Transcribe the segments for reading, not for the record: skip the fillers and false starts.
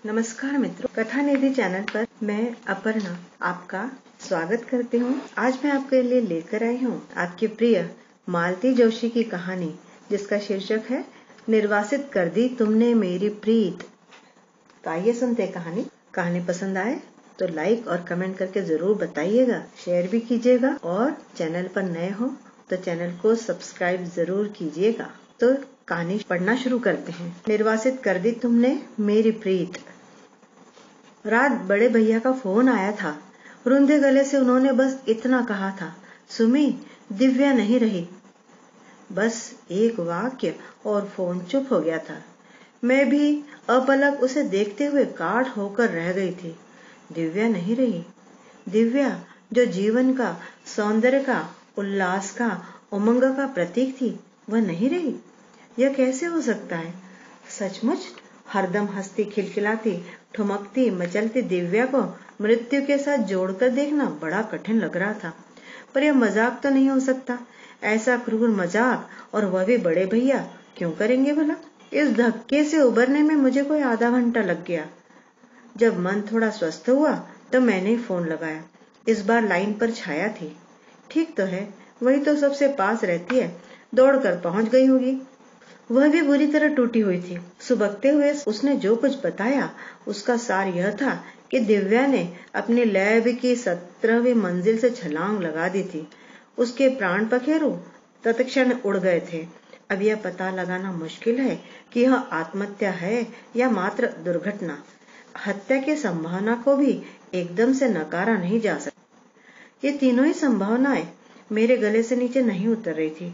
नमस्कार मित्रों, कथा निधि चैनल पर मैं अपर्णा आपका स्वागत करती हूँ। आज मैं आपके लिए लेकर आई हूँ आपकी प्रिय मालती जोशी की कहानी, जिसका शीर्षक है निर्वासित कर दी तुमने मेरी प्रीत। तो आइए सुनते कहानी पसंद आए तो लाइक और कमेंट करके जरूर बताइएगा, शेयर भी कीजिएगा और चैनल पर नए हो तो चैनल को सब्सक्राइब जरूर कीजिएगा। तो कहानी पढ़ना शुरू करते हैं। निर्वासित कर दी तुमने मेरी प्रीत। रात बड़े भैया का फोन आया था। रुंधे गले से उन्होंने बस इतना कहा था, सुमी, दिव्या नहीं रही। बस एक वाक्य और फोन चुप हो गया था। मैं भी अपलक उसे देखते हुए काठ होकर रह गई थी। दिव्या नहीं रही। दिव्या जो जीवन का, सौंदर्य का, उल्लास का, उमंग का प्रतीक थी, वह नहीं रही। यह कैसे हो सकता है? सचमुच हरदम हंसती, खिलखिलाती, ठुमकती, मचलती दिव्या को मृत्यु के साथ जोड़कर देखना बड़ा कठिन लग रहा था। पर यह मजाक तो नहीं हो सकता। ऐसा क्रूर मजाक, और वह भी बड़े भैया, क्यों करेंगे भला? इस धक्के से उबरने में मुझे कोई आधा घंटा लग गया। जब मन थोड़ा स्वस्थ हुआ तो मैंने फोन लगाया। इस बार लाइन पर छाया थी। ठीक तो है, वही तो सबसे पास रहती है, दौड़कर पहुंच गई होगी। वह भी बुरी तरह टूटी हुई थी। सुबकते हुए उसने जो कुछ बताया उसका सार यह था कि दिव्या ने अपनी लैब की 17वीं मंजिल से छलांग लगा दी थी। उसके प्राण पखेरु तत्क्षण उड़ गए थे। अब यह पता लगाना मुश्किल है कि यह आत्महत्या है या मात्र दुर्घटना। हत्या की संभावना को भी एकदम से नकारा नहीं जा सकता। ये तीनों ही संभावनाएं मेरे गले से नीचे नहीं उतर रही थी।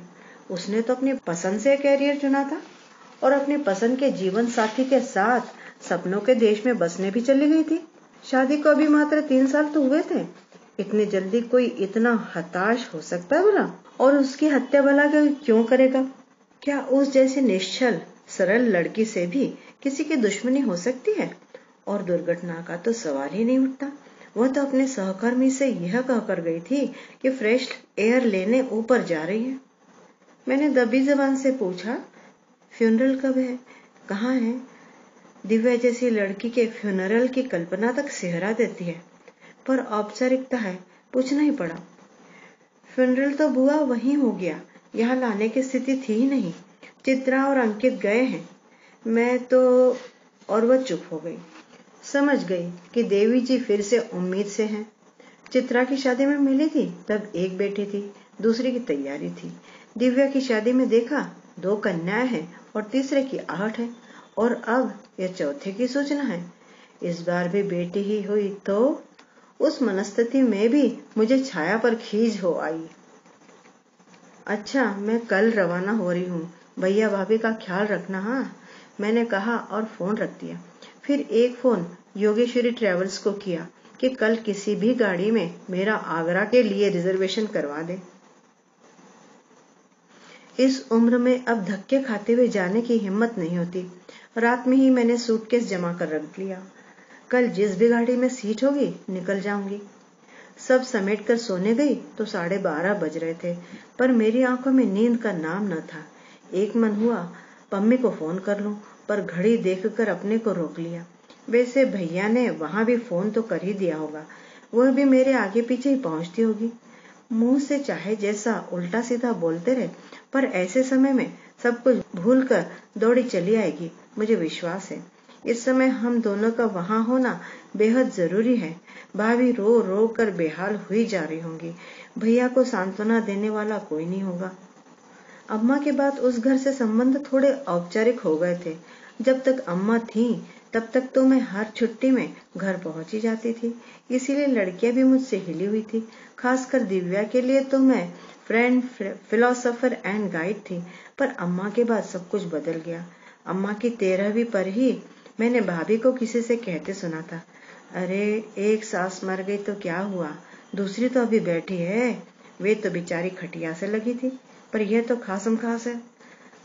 उसने तो अपनी पसंद से कैरियर चुना था और अपनी पसंद के जीवन साथी के साथ सपनों के देश में बसने भी चली गई थी। शादी को अभी मात्र 3 साल तो हुए थे। इतनी जल्दी कोई इतना हताश हो सकता है भला? और उसकी हत्या भला क्यों करेगा? क्या उस जैसी निश्चल सरल लड़की से भी किसी की दुश्मनी हो सकती है? और दुर्घटना का तो सवाल ही नहीं उठता। वह तो अपने सहकर्मी से यह कहकर गई थी कि फ्रेश एयर लेने ऊपर जा रही है। मैंने दबी जबान से पूछा, फ्यूनरल कब है, कहाँ है? दिव्या जैसी लड़की के फ्यूनरल की कल्पना तक सेहरा देती है, पर औपचारिकता है, पूछना ही पड़ा। फ्यूनरल तो बुआ वहीं हो गया, यहाँ लाने की स्थिति थी ही नहीं। चित्रा और अंकित गए हैं, मैं तो। और वह चुप हो गई। समझ गई कि देवी जी फिर से उम्मीद से हैं। चित्रा की शादी में मिली थी तब एक बेटी थी, दूसरी की तैयारी थी। दिव्या की शादी में देखा 2 कन्याएं हैं और तीसरे की आहट है, और अब यह चौथे की सूचना है। इस बार भी बेटी ही हुई तो? उस मनस्थिति में भी मुझे छाया पर खींच हो आई। अच्छा, मैं कल रवाना हो रही हूँ, भैया भाभी का ख्याल रखना। हाँ, मैंने कहा और फोन रख दिया। फिर एक फोन योगेश्वरी ट्रेवल्स को किया कि कल किसी भी गाड़ी में मेरा आगरा के लिए रिजर्वेशन करवा दे। इस उम्र में अब धक्के खाते हुए जाने की हिम्मत नहीं होती। रात में ही मैंने सूटकेस जमा कर रख लिया। कल जिस भी गाड़ी में सीट होगी निकल जाऊंगी। सब समेट कर सोने गई तो 12:30 बज रहे थे, पर मेरी आंखों में नींद का नाम न था। एक मन हुआ पम्मी को फोन कर लूं, पर घड़ी देखकर अपने को रोक लिया। वैसे भैया ने वहां भी फोन तो कर ही दिया होगा, वह भी मेरे आगे पीछे ही पहुंचती होगी। मुंह से चाहे जैसा उल्टा सीधा बोलते रहे, पर ऐसे समय में सब कुछ भूलकर दौड़ी चली आएगी, मुझे विश्वास है। इस समय हम दोनों का वहां होना बेहद जरूरी है। भाभी रो रो कर बेहाल हुई जा रही होंगी। भैया को सांत्वना देने वाला कोई नहीं होगा। अम्मा के बाद उस घर से संबंध थोड़े औपचारिक हो गए थे। जब तक अम्मा थी तब तक तो मैं हर छुट्टी में घर पहुंच ही जाती थी, इसीलिए लड़कियां भी मुझसे हिली हुई थी। खासकर दिव्या के लिए तो मैं फ्रेंड, फिलोसोफर एंड गाइड थी। पर अम्मा के बाद सब कुछ बदल गया। अम्मा की 13वीं पर ही मैंने भाभी को किसी से कहते सुना था, अरे एक सास मर गई तो क्या हुआ, दूसरी तो अभी बैठी है। वे तो बेचारी खटिया से लगी थी, पर यह तो खासम खास है,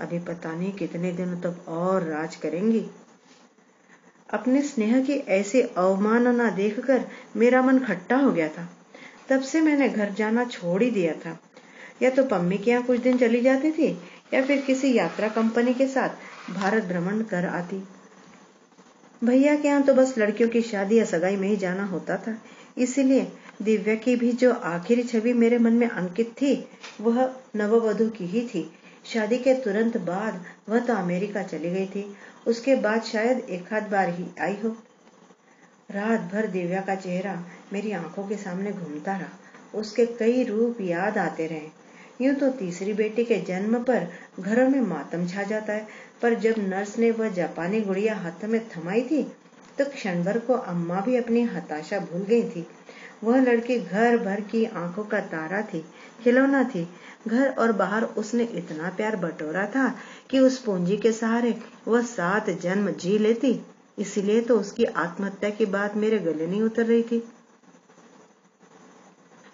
अभी पता नहीं कितने दिनों तक और राज करेंगी। अपने स्नेह की ऐसी अवमानना देखकर मेरा मन खट्टा हो गया था। तब से मैंने घर जाना छोड़ ही दिया था। या तो पम्मी के यहाँ कुछ दिन चली जाती थी या फिर किसी यात्रा कंपनी के साथ भारत भ्रमण कर आती। भैया के यहाँ तो बस लड़कियों की शादी या सगाई में ही जाना होता था, इसीलिए दिव्या की भी जो आखिरी छवि मेरे मन में अंकित थी वह नववधू की ही थी। शादी के तुरंत बाद वह तो अमेरिका चली गई थी, उसके बाद शायद एक आध बार ही आई हो। रात भर दिव्या का चेहरा मेरी आंखों के सामने घूमता रहा, उसके कई रूप याद आते रहे। यूं तो तीसरी बेटी के जन्म पर घरों में मातम छा जाता है, पर जब नर्स ने वह जापानी गुड़िया हाथ में थमाई थी तो क्षण भर को अम्मा भी अपनी हताशा भूल गई थी। वह लड़की घर भर की आंखों का तारा थी, खिलौना थी। घर और बाहर उसने इतना प्यार बटोरा था कि उस पूंजी के सहारे वह 7 जन्म जी लेती। इसीलिए तो उसकी आत्महत्या की बात मेरे गले नहीं उतर रही थी।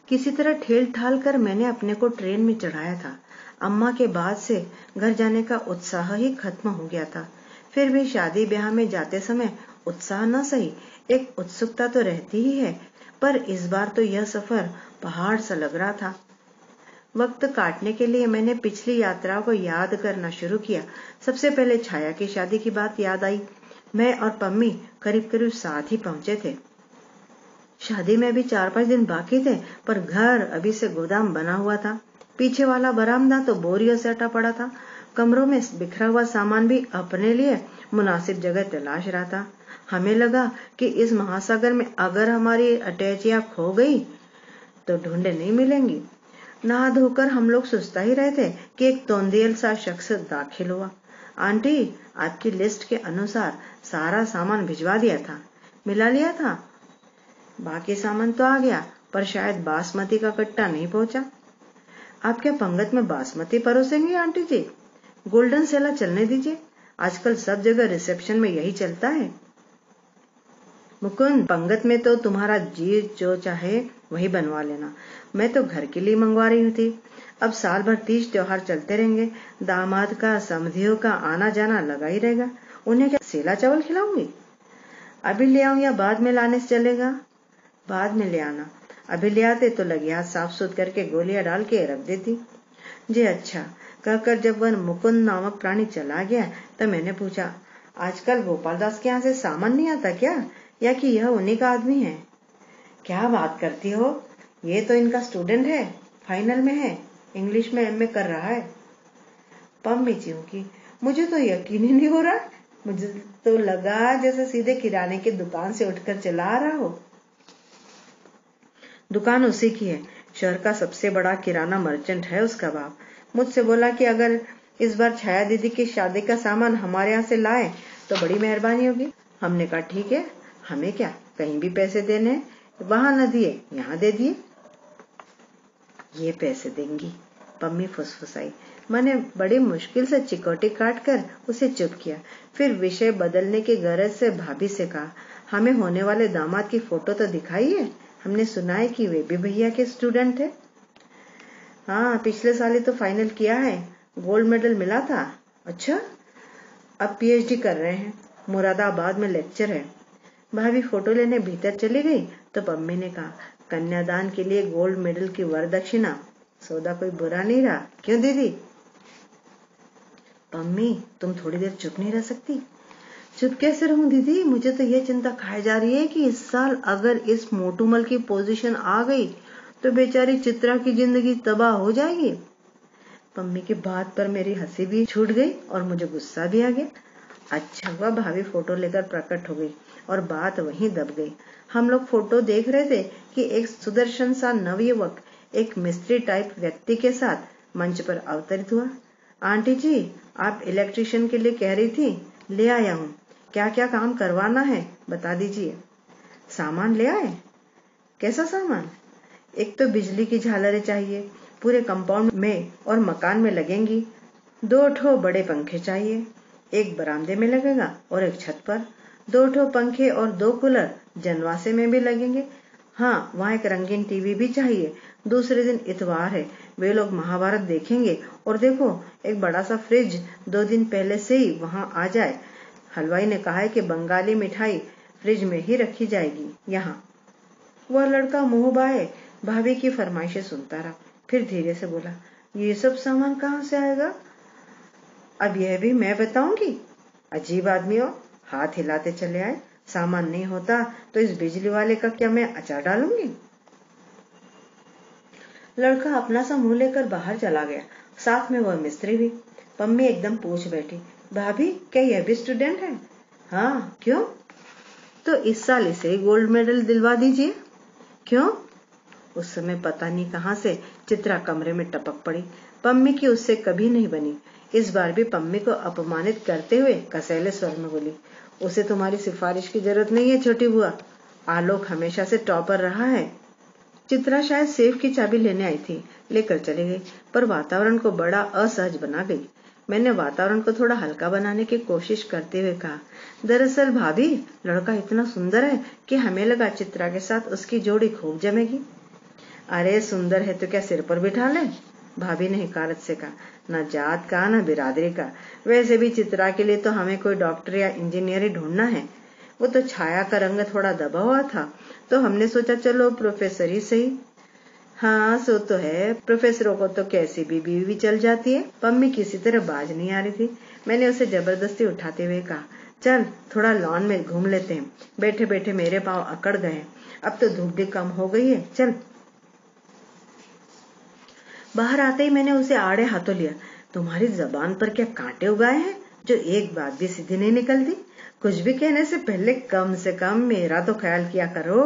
किसी तरह ठेल ठाल कर मैंने अपने को ट्रेन में चढ़ाया था। अम्मा के बाद से घर जाने का उत्साह ही खत्म हो गया था। फिर भी शादी ब्याह में जाते समय उत्साह न सही, एक उत्सुकता तो रहती ही है, पर इस बार तो यह सफर पहाड़ सा लग रहा था। वक्त काटने के लिए मैंने पिछली यात्राओं को याद करना शुरू किया। सबसे पहले छाया की शादी की बात याद आई। मैं और पम्मी करीब करीब साथ ही पहुंचे थे। शादी में भी 4-5 दिन बाकी थे, पर घर अभी से गोदाम बना हुआ था। पीछे वाला बरामदा तो बोरियों से अटा पड़ा था। कमरों में बिखरा हुआ सामान भी अपने लिए मुनासिब जगह तलाश रहा था। हमें लगा कि इस महासागर में अगर हमारी अटैचियां खो गई तो ढूंढे नहीं मिलेंगी। नहा धोकर हम लोग सुस्ता ही रहे थे कि एक तोंदियल सा शख्स दाखिल हुआ। आंटी, आपकी लिस्ट के अनुसार सारा सामान भिजवा दिया था, मिला लिया था? बाकी सामान तो आ गया, पर शायद बासमती का कट्टा नहीं पहुंचा। आप क्या पंगत में बासमती परोसेंगे आंटी जी? गोल्डन सेला चलने दीजिए, आजकल सब जगह रिसेप्शन में यही चलता है। मुकुंद, पंगत में तो तुम्हारा जी जो चाहे वही बनवा लेना, मैं तो घर के लिए मंगवा रही थी। अब साल भर 30 त्योहार चलते रहेंगे, दामाद का समधियों का आना जाना लगा ही रहेगा। उन्हें क्या सेला चावल खिलाऊंगी? अभी ले आऊं या बाद में लाने से चलेगा? बाद में ले आना। अभी ले आते तो लगे हाथ साफ सुथ करके गोलियां डाल के रख देती। जी अच्छा, कहकर जब वह मुकुंद नामक प्राणी चला गया तो मैंने पूछा, आजकल गोपाल दास के यहाँ से सामान नहीं आता क्या, या कि यह उन्हीं का आदमी है? क्या बात करती हो, ये तो इनका स्टूडेंट है, फाइनल में है, इंग्लिश में एमए कर रहा है। पम्मी चिंकी, मुझे तो यकीन ही नहीं हो रहा। मुझे तो लगा जैसे सीधे किराने की दुकान से उठकर चला आ रहा हो। दुकान उसी की है, शहर का सबसे बड़ा किराना मर्चेंट है उसका बाप। मुझसे बोला कि अगर इस बार छाया दीदी की शादी का सामान हमारे यहाँ से लाए तो बड़ी मेहरबानी होगी। हमने कहा ठीक है, हमें क्या, कहीं भी पैसे देने हैं, वहां न दिए यहाँ दे दिए। ये पैसे देंगी, पम्मी फुसफुसाई। मैंने बड़ी मुश्किल से चिकोटी काट कर उसे चुप किया। फिर विषय बदलने की गरज से भाभी से कहा, हमें होने वाले दामाद की फोटो तो दिखाई है, हमने सुना है कि वे भी भैया के स्टूडेंट थे। हाँ, पिछले साल ही तो फाइनल किया है, गोल्ड मेडल मिला था। अच्छा, अब पीएचडी कर रहे हैं, मुरादाबाद में लेक्चर है। भाभी फोटो लेने भीतर चली गई तो पम्मी ने कहा, कन्यादान के लिए गोल्ड मेडल की वरदक्षिणा, सौदा कोई बुरा नहीं रहा, क्यों दीदी? पम्मी, तुम थोड़ी देर चुप नहीं रह सकती? चुप कैसे रहूं दीदी, मुझे तो ये चिंता खाई जा रही है कि इस साल अगर इस मोटूमल की पोजीशन आ गई तो बेचारी चित्रा की जिंदगी तबाह हो जाएगी। पम्मी की बात पर मेरी हंसी भी छूट गई और मुझे गुस्सा भी आ गया। अच्छा हुआ भाभी फोटो लेकर प्रकट हो गई और बात वहीं दब गई। हम लोग फोटो देख रहे थे कि एक सुदर्शन सा नवयुवक एक मिस्त्री टाइप व्यक्ति के साथ मंच पर अवतरित हुआ। आंटी जी, आप इलेक्ट्रिशियन के लिए कह रही थी, ले आया हूँ। क्या क्या काम करवाना है बता दीजिए। सामान ले आए? कैसा सामान? एक तो बिजली की झालरें चाहिए, पूरे कंपाउंड में और मकान में लगेंगी। 2 ठो बड़े पंखे चाहिए, एक बरामदे में लगेगा और एक छत पर। 2 ठो पंखे और 2 कूलर जनवासे में भी लगेंगे। हाँ, वहाँ एक रंगीन टीवी भी चाहिए। दूसरे दिन इतवार है, वे लोग महाभारत देखेंगे। और देखो, एक बड़ा सा फ्रिज 2 दिन पहले से ही वहाँ आ जाए। हलवाई ने कहा है कि बंगाली मिठाई फ्रिज में ही रखी जाएगी यहाँ। वह लड़का मुंह बाए भाभी की फरमाइशें सुनता रहा, फिर धीरे से बोला, ये सब सामान कहाँ से आएगा? अब यह भी मैं बताऊंगी? अजीब आदमी हो, हाथ हिलाते चले आए। सामान नहीं होता तो इस बिजली वाले का क्या मैं अचार डालूंगी? लड़का अपना सा मुंह लेकर बाहर चला गया, साथ में वह मिस्त्री भी। पम्मी एकदम पूछ बैठी, भाभी क्या यह भी स्टूडेंट है? हाँ, क्यों? तो इस साल इसे गोल्ड मेडल दिलवा दीजिए। क्यों? उस समय पता नहीं कहां से चित्रा कमरे में टपक पड़ी। पम्मी की उससे कभी नहीं बनी। इस बार भी पम्मी को अपमानित करते हुए कसैले स्वर में बोली, उसे तुम्हारी सिफारिश की जरूरत नहीं है छोटी बुआ, आलोक हमेशा से टॉपर रहा है। चित्रा शायद सेफ की चाबी लेने आई थी, लेकर चली गई, पर वातावरण को बड़ा असहज बना गई। मैंने वातावरण को थोड़ा हल्का बनाने की कोशिश करते हुए कहा, दरअसल भाभी, लड़का इतना सुंदर है कि हमें लगा चित्रा के साथ उसकी जोड़ी खूब जमेगी। अरे सुंदर है तो क्या सिर पर बिठा ले? भाभी ने हिकारत से कहा, न जात का न बिरादरी का। वैसे भी चित्रा के लिए तो हमें कोई डॉक्टर या इंजीनियर ही ढूंढना है। वो तो छाया का रंग थोड़ा दबा हुआ था, तो हमने सोचा चलो प्रोफेसर ही सही। हाँ सो तो है, प्रोफेसरों को तो कैसी भी बीवी भी चल जाती है। पम्मी किसी तरह बाज नहीं आ रही थी। मैंने उसे जबरदस्ती उठाते हुए कहा, चल थोड़ा लॉन में घूम लेते हैं। बैठे बैठे मेरे पांव अकड़ गए, अब तो धूप भी कम हो गई है, चल। बाहर आते ही मैंने उसे आड़े हाथों लिया। तुम्हारी जबान पर क्या कांटे उगाए हैं जो एक बात भी सीधी नहीं निकलती? कुछ भी कहने से पहले कम से कम मेरा तो ख्याल किया करो।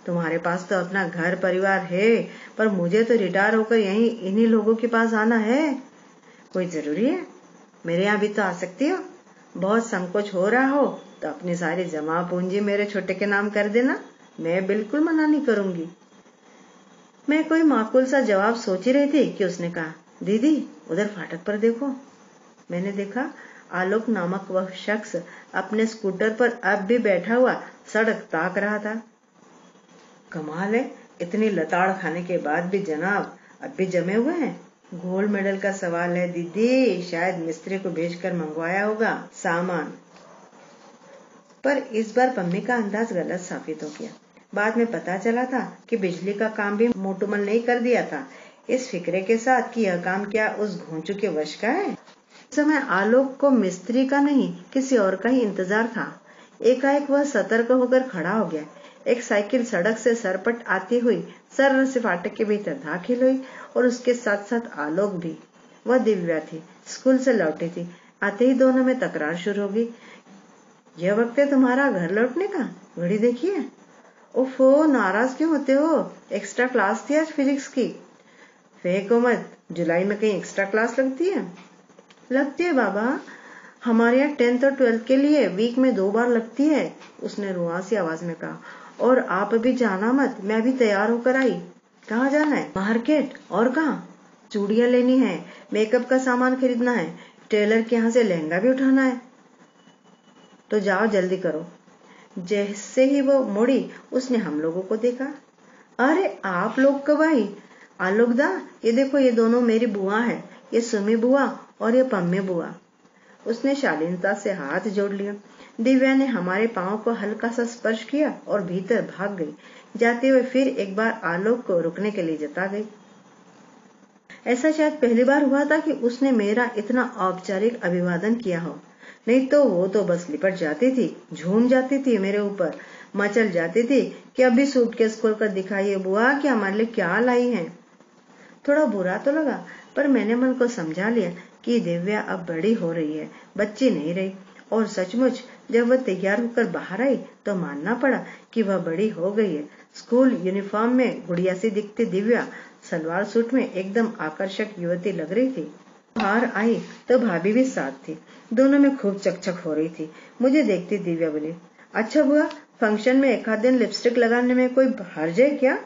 तुम्हारे पास तो अपना घर परिवार है, पर मुझे तो रिटायर होकर यहीं इन्हीं लोगों के पास आना है। कोई जरूरी है? मेरे यहाँ भी तो आ सकती हो। बहुत संकोच हो रहा हो तो अपनी सारी जमा पूंजी मेरे छोटे के नाम कर देना, मैं बिल्कुल मना नहीं करूंगी। मैं कोई माकूल सा जवाब सोच ही रही थी कि उसने कहा, दीदी उधर फाटक पर देखो। मैंने देखा, आलोक नामक वह शख्स अपने स्कूटर पर अब भी बैठा हुआ सड़क ताक रहा था। कमाल है, इतनी लताड़ खाने के बाद भी जनाब अब भी जमे हुए हैं। गोल्ड मेडल का सवाल है दीदी, शायद मिस्त्री को भेजकर मंगवाया होगा सामान। पर इस बार पम्मी का अंदाज गलत साबित हो गया। बाद में पता चला था कि बिजली का काम भी मोटूमल नहीं कर दिया था, इस फिक्रे के साथ कि यह काम क्या उस घोंचू के वश का है। इस समय आलोक को मिस्त्री का नहीं किसी और का ही इंतजार था। एकाएक वह सतर्क होकर खड़ा हो गया। एक साइकिल सड़क से सरपट आती हुई सर्र से फाटक के भीतर दाखिल हुई और उसके साथ साथ आलोक भी। वह दिव्या थी, स्कूल से लौटी थी। आते ही दोनों में तकरार शुरू हो गई। यह वक्त है तुम्हारा घर लौटने का, घड़ी देखिए। ओफो, नाराज क्यों होते हो? एक्स्ट्रा क्लास थी आज फिजिक्स की। फेंको मत, जुलाई में कहीं एक्स्ट्रा क्लास लगती है? लगती है बाबा, हमारे यहाँ 10th और 12th के लिए वीक में 2 बार लगती है, उसने रुआसी आवाज में कहा। और आप अभी जाना मत, मैं भी तैयार होकर आई। कहाँ जाना है? मार्केट। और कहाँ? चूड़ियां लेनी है, मेकअप का सामान खरीदना है, टेलर के यहाँ से लहंगा भी उठाना है। तो जाओ जल्दी करो। जैसे ही वो मुड़ी उसने हम लोगों को देखा। अरे आप लोग कब आई? आलोक दा, ये देखो, ये दोनों मेरी बुआ है, ये सुमी बुआ और ये पम्मी बुआ। उसने शालीनता से हाथ जोड़ लिया। दिव्या ने हमारे पांव को हल्का सा स्पर्श किया और भीतर भाग गई। जाते हुए फिर एक बार आलोक को रुकने के लिए जता गई। ऐसा शायद पहली बार हुआ था कि उसने मेरा इतना औपचारिक अभिवादन किया हो, नहीं तो वो तो बस लिपट जाती थी, झूम जाती थी मेरे ऊपर, मचल जाती थी कि अभी सूटकेस खोलकर दिखाइए बुआ कि हमारे लिए क्या लाई है। थोड़ा बुरा तो लगा, पर मैंने मन को समझा लिया कि दिव्या अब बड़ी हो रही है, बच्ची नहीं रही। और सचमुच जब वह तैयार होकर बाहर आई तो मानना पड़ा कि वह बड़ी हो गई है। स्कूल यूनिफॉर्म में गुड़िया सी दिखती दिव्या सलवार सूट में एकदम आकर्षक युवती लग रही थी। बाहर आई तो भाभी भी साथ थी। दोनों में खूब चकचक हो रही थी। मुझे देखती दिव्या बोली, अच्छा बुआ, फंक्शन में एक आध दिन लिपस्टिक लगाने में कोई हर्ज है क्या?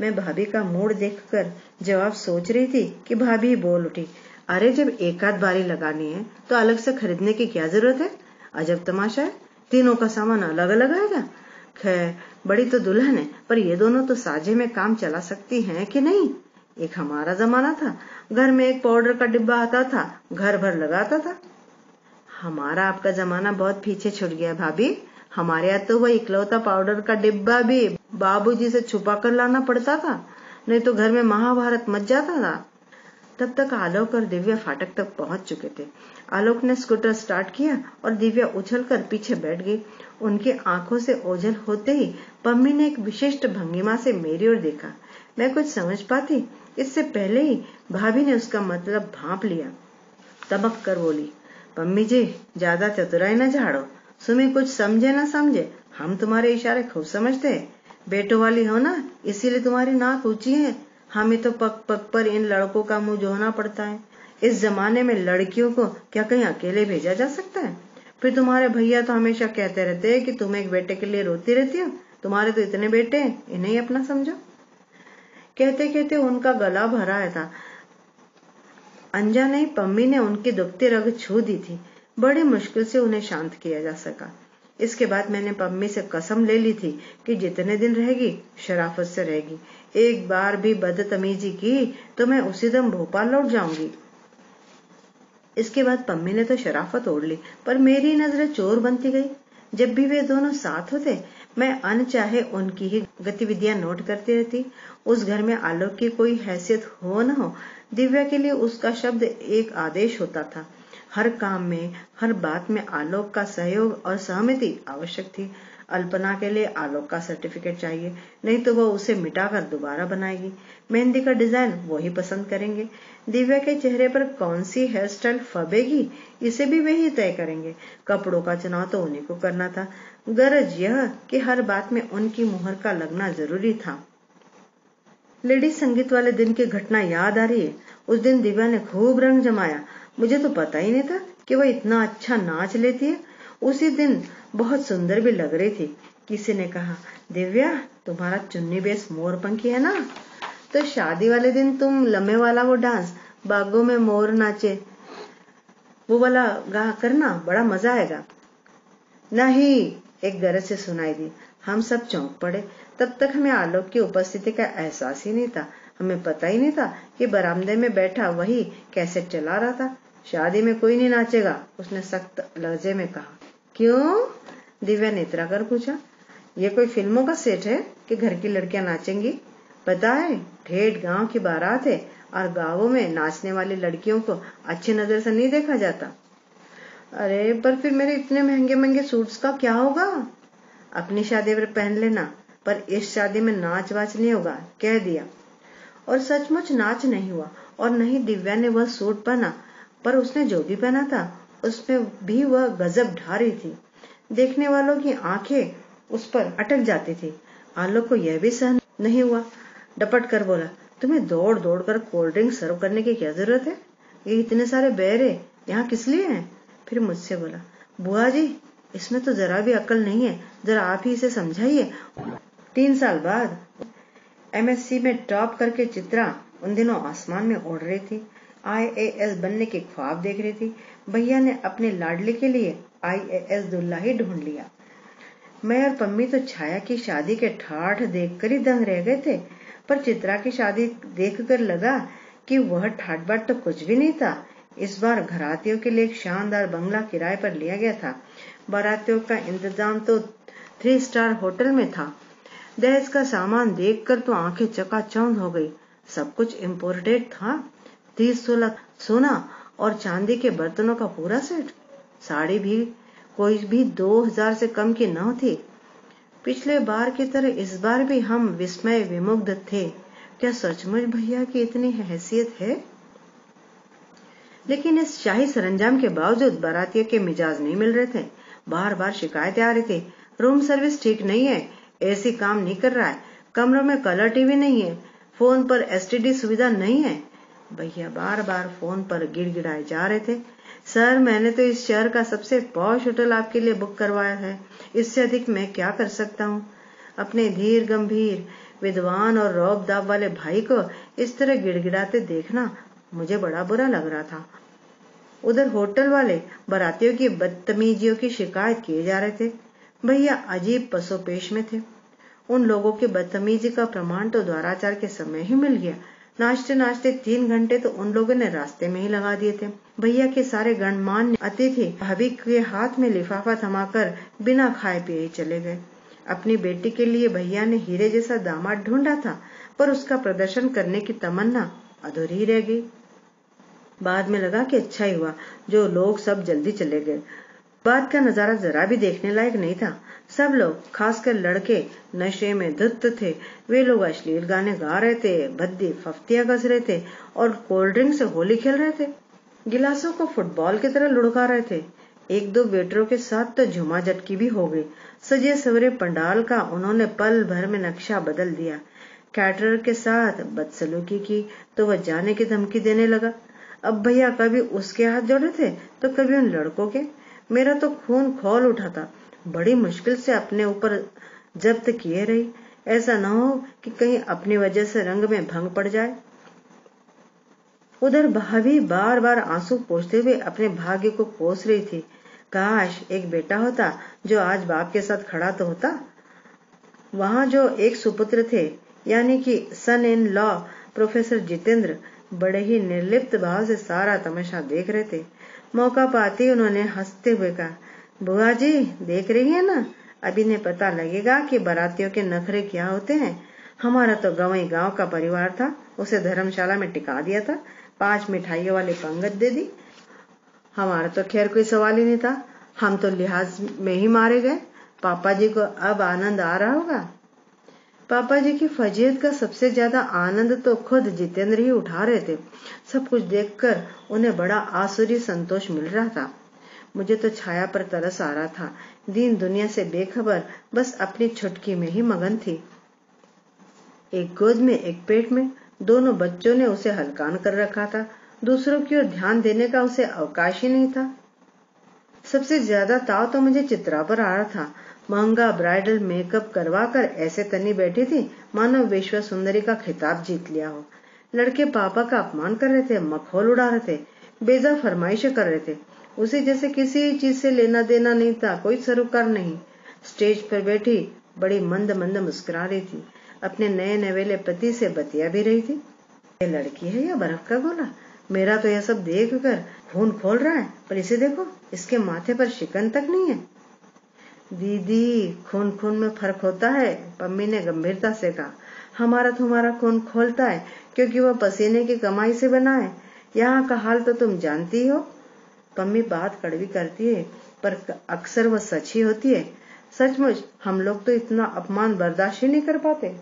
मैं भाभी का मूड देखकर जवाब सोच रही थी कि भाभी बोल उठी, अरे जब एक आध बारी लगानी है तो अलग से खरीदने की क्या जरूरत है? अजब तमाशा है, तीनों का सामान अलग अलग आएगा। खैर, बड़ी तो दुल्हन है, पर ये दोनों तो साझे में काम चला सकती हैं कि नहीं? एक हमारा जमाना था, घर में एक पाउडर का डिब्बा आता था, घर भर लगाता था। हमारा आपका जमाना बहुत पीछे छूट गया भाभी। हमारे यहाँ तो वह इकलौता पाउडर का डिब्बा भी बाबूजी से छुपा कर लाना पड़ता था, नहीं तो घर में महाभारत मच जाता था। तब तक आलोक और दिव्या फाटक तक पहुंच चुके थे। आलोक ने स्कूटर स्टार्ट किया और दिव्या उछलकर पीछे बैठ गई। उनकी आंखों से ओझल होते ही पम्मी ने एक विशिष्ट भंगिमा से मेरी ओर देखा। मैं कुछ समझ पाती इससे पहले ही भाभी ने उसका मतलब भांप लिया। तबक कर बोली, पम्मी जी ज्यादा चतुराई न झाड़ो। सुमी कुछ समझे न समझे, हम तुम्हारे इशारे खूब समझते हैं। बेटों वाली हो ना, इसीलिए तुम्हारी नाक ऊंची है। हमें तो पग पग पर इन लड़कों का मुंह जोहना पड़ता है। इस जमाने में लड़कियों को क्या कहीं अकेले भेजा जा सकता है? फिर तुम्हारे भैया तो हमेशा कहते रहते हैं कि तुम एक बेटे के लिए रोती रहती हो। तुम्हारे तो इतने बेटे हैं, इन्हें ही अपना समझो। कहते कहते उनका गला भरा था। अनजाने पम्मी ने उनकी दुखती रग छू दी थी। बड़ी मुश्किल से उन्हें शांत किया जा सका। इसके बाद मैंने पम्मी से कसम ले ली थी कि जितने दिन रहेगी शराफत से रहेगी। एक बार भी बदतमीजी की तो मैं उसी दम भोपाल लौट जाऊंगी। इसके बाद पम्मी ने तो शराफत ओढ़ ली, पर मेरी नजरें चोर बनती गई। जब भी वे दोनों साथ होते मैं अनचाहे उनकी ही गतिविधियां नोट करती रहती। उस घर में आलोक की कोई हैसियत हो न हो, दिव्या के लिए उसका शब्द एक आदेश होता था। हर काम में, हर बात में आलोक का सहयोग और सहमति आवश्यक थी। अल्पना के लिए आलोक का सर्टिफिकेट चाहिए, नहीं तो वह उसे मिटाकर दोबारा बनाएगी। मेहंदी का डिजाइन वो ही पसंद करेंगे। दिव्या के चेहरे पर कौन सी हेयर स्टाइल फबेगी, इसे भी वे ही तय करेंगे। कपड़ों का चुनाव तो उन्हीं को करना था। गरज यह कि हर बात में उनकी मुहर का लगना जरूरी था। लेडीज संगीत वाले दिन की घटना याद आ रही है। उस दिन दिव्या ने खूब रंग जमाया। मुझे तो पता ही नहीं था कि वह इतना अच्छा नाच लेती है। उसी दिन बहुत सुंदर भी लग रही थी। किसी ने कहा, दिव्या तुम्हारा चुन्नी बेस मोरपंखी है ना, तो शादी वाले दिन तुम लम्हे वाला वो डांस बागों में मोर नाचे वो वाला गा करना, बड़ा मजा आएगा। नहीं, एक गरज से सुनाई दी। हम सब चौंक पड़े। तब तक हमें आलोक की उपस्थिति का एहसास ही नहीं था। हमें पता ही नहीं था कि बरामदे में बैठा वही कैसेट चला रहा था। शादी में कोई नहीं नाचेगा, उसने सख्त लहजे में कहा। क्यों? दिव्या ने इतरा कर पूछा। ये कोई फिल्मों का सेट है कि घर की लड़कियां नाचेंगी? पता है, ठेठ गांव की बारात है और गांवों में नाचने वाली लड़कियों को अच्छी नजर से नहीं देखा जाता। अरे पर फिर मेरे इतने महंगे महंगे सूट्स का क्या होगा? अपनी शादी पर पहन लेना, पर इस शादी में नाच वाच नहीं होगा, कह दिया। और सचमुच नाच नहीं हुआ और नहीं दिव्या ने वह सूट पहना, पर उसने जो भी पहना था उसमें भी वह गजब ढा रही थी। देखने वालों की आंखें उस पर अटक जाती थी। आलोक को यह भी सहन नहीं हुआ। डपट कर बोला, तुम्हें दौड़ दौड़ कर कोल्ड ड्रिंक सर्व करने की क्या जरूरत है? ये इतने सारे बैरे यहाँ किस लिए हैं? फिर मुझसे बोला, बुआ जी इसमें तो जरा भी अक्ल नहीं है, जरा आप ही इसे समझाइए। 3 साल बाद MSc में टॉप करके चित्रा उन दिनों आसमान में उड़ रही थी। IAS बनने के ख्वाब देख रही थी। भैया ने अपने लाडले के लिए IAS दुल्ला ही ढूंढ लिया। मैं और पम्मी तो छाया की शादी के ठाठ देखकर ही दंग रह गए थे, पर चित्रा की शादी देखकर लगा कि वह ठाठ बाट तो कुछ भी नहीं था। इस बार घरातियों के लिए एक शानदार बंगला किराए पर लिया गया था। बारातियों का इंतजाम तो 3 स्टार होटल में था। दहेज का सामान देखकर तो आंखें चकाचौंध हो गई। सब कुछ इम्पोर्टेड था। 30 तोला सोना और चांदी के बर्तनों का पूरा सेट। साड़ी भी कोई भी 2000 से कम की न थी। पिछले बार की तरह इस बार भी हम विस्मय विमुग्ध थे। क्या सचमुच भैया की इतनी हैसियत है? लेकिन इस शाही सरंजाम के बावजूद बारातियों के मिजाज नहीं मिल रहे थे। बार बार शिकायतें आ रही थी। रूम सर्विस ठीक नहीं है, AC काम नहीं कर रहा है, कमरों में कलर टीवी नहीं है, फोन पर STD सुविधा नहीं है। भैया बार बार फोन पर गिड़गिड़ाए जा रहे थे। सर मैंने तो इस शहर का सबसे पॉश होटल आपके लिए बुक करवाया है, इससे अधिक मैं क्या कर सकता हूँ? अपने धीर गंभीर विद्वान और रौब दाब वाले भाई को इस तरह गिड़गिड़ाते देखना मुझे बड़ा बुरा लग रहा था। उधर होटल वाले बारातियों की बदतमीजियों की शिकायत किए जा रहे थे। भैया अजीब पसोपेश में थे। उन लोगों की बदतमीजी का प्रमाण तो द्वाराचार के समय ही मिल गया। नाचते नाचते 3 घंटे तो उन लोगों ने रास्ते में ही लगा दिए थे। भैया के सारे गणमान्य अतिथि भाभी के हाथ में लिफाफा थमाकर बिना खाए पिए ही चले गए। अपनी बेटी के लिए भैया ने हीरे जैसा दामाद ढूंढा था, पर उसका प्रदर्शन करने की तमन्ना अधूरी रह गई। बाद में लगा कि अच्छा ही हुआ जो लोग सब जल्दी चले गए। बात का नजारा जरा भी देखने लायक नहीं था। सब लोग, खासकर लड़के, नशे में धुत थे। वे लोग अश्लील गाने गा रहे थे, भद्दी फफ्तियां कस रहे थे और कोल्ड ड्रिंक से होली खेल रहे थे। गिलासों को फुटबॉल की तरह लुढ़का रहे थे। एक दो वेटरों के साथ तो झुमा झटकी भी हो गई। सजे सवरे पंडाल का उन्होंने पल भर में नक्शा बदल दिया। कैटरर के साथ बदसलूकी की तो वह जाने की धमकी देने लगा। अब भैया कभी उसके हाथ जोड़े थे तो कभी उन लड़कों के। मेरा तो खून खौल उठा था। बड़ी मुश्किल से अपने ऊपर जब्त किए रही। ऐसा न हो कि कहीं अपनी वजह से रंग में भंग पड़ जाए। उधर भाभी बार बार आंसू पोंछते हुए अपने भाग्य को कोस रही थी। काश एक बेटा होता जो आज बाप के साथ खड़ा तो होता। वहां जो एक सुपुत्र थे, यानी कि सन इन लॉ प्रोफेसर जितेंद्र, बड़े ही निर्लिप्त भाव से सारा तमाशा देख रहे थे। मौका पाते ही उन्होंने हंसते हुए कहा, बुआ जी देख रही है ना, अभी ने पता लगेगा कि बारातियों के नखरे क्या होते हैं। हमारा तो गंवई गांव का परिवार था, उसे धर्मशाला में टिका दिया था, 5 मिठाइयों वाली पंगत दे दी। हमारा तो खैर कोई सवाल ही नहीं था, हम तो लिहाज में ही मारे गए। पापा जी को अब आनंद आ रहा होगा। पापा जी की फजीयत का सबसे ज्यादा आनंद तो खुद जितेंद्र ही उठा रहे थे। सब कुछ देखकर उन्हें बड़ा आसुरी संतोष मिल रहा था। मुझे तो छाया पर तरस आ रहा था। दीन दुनिया से बेखबर, बस अपनी छुटकी में ही मगन थी। एक गोद में एक पेट में, दोनों बच्चों ने उसे हलकान कर रखा था। दूसरों की ओर ध्यान देने का उसे अवकाश ही नहीं था। सबसे ज्यादा ताव तो मुझे चित्रा पर आ रहा था। महंगा ब्राइडल मेकअप करवाकर ऐसे तनी बैठी थी मानो विश्व सुंदरी का खिताब जीत लिया हो। लड़के पापा का अपमान कर रहे थे, मखौल उड़ा रहे थे, बेजा फरमाइशें कर रहे थे। उसे जैसे किसी चीज से लेना देना नहीं था, कोई सरोकार नहीं। स्टेज पर बैठी बड़ी मंद मंद मुस्कुरा रही थी। अपने नए नवेले पति से बतिया भी रही थी। ये लड़की है या बर्फ का गोला? मेरा तो यह सब देख कर खून खोल रहा है, पर इसे देखो, इसके माथे पर शिकन तक नहीं है। दीदी खून खून में फर्क होता है, पम्मी ने गंभीरता से कहा। हमारा तुम्हारा खून खोलता है क्योंकि वह पसीने की कमाई से बना है। यहाँ का हाल तो तुम जानती हो। पम्मी बात कड़वी करती है पर अक्सर वह सच ही होती है। सचमुच हम लोग तो इतना अपमान बर्दाश्त ही नहीं कर पाते।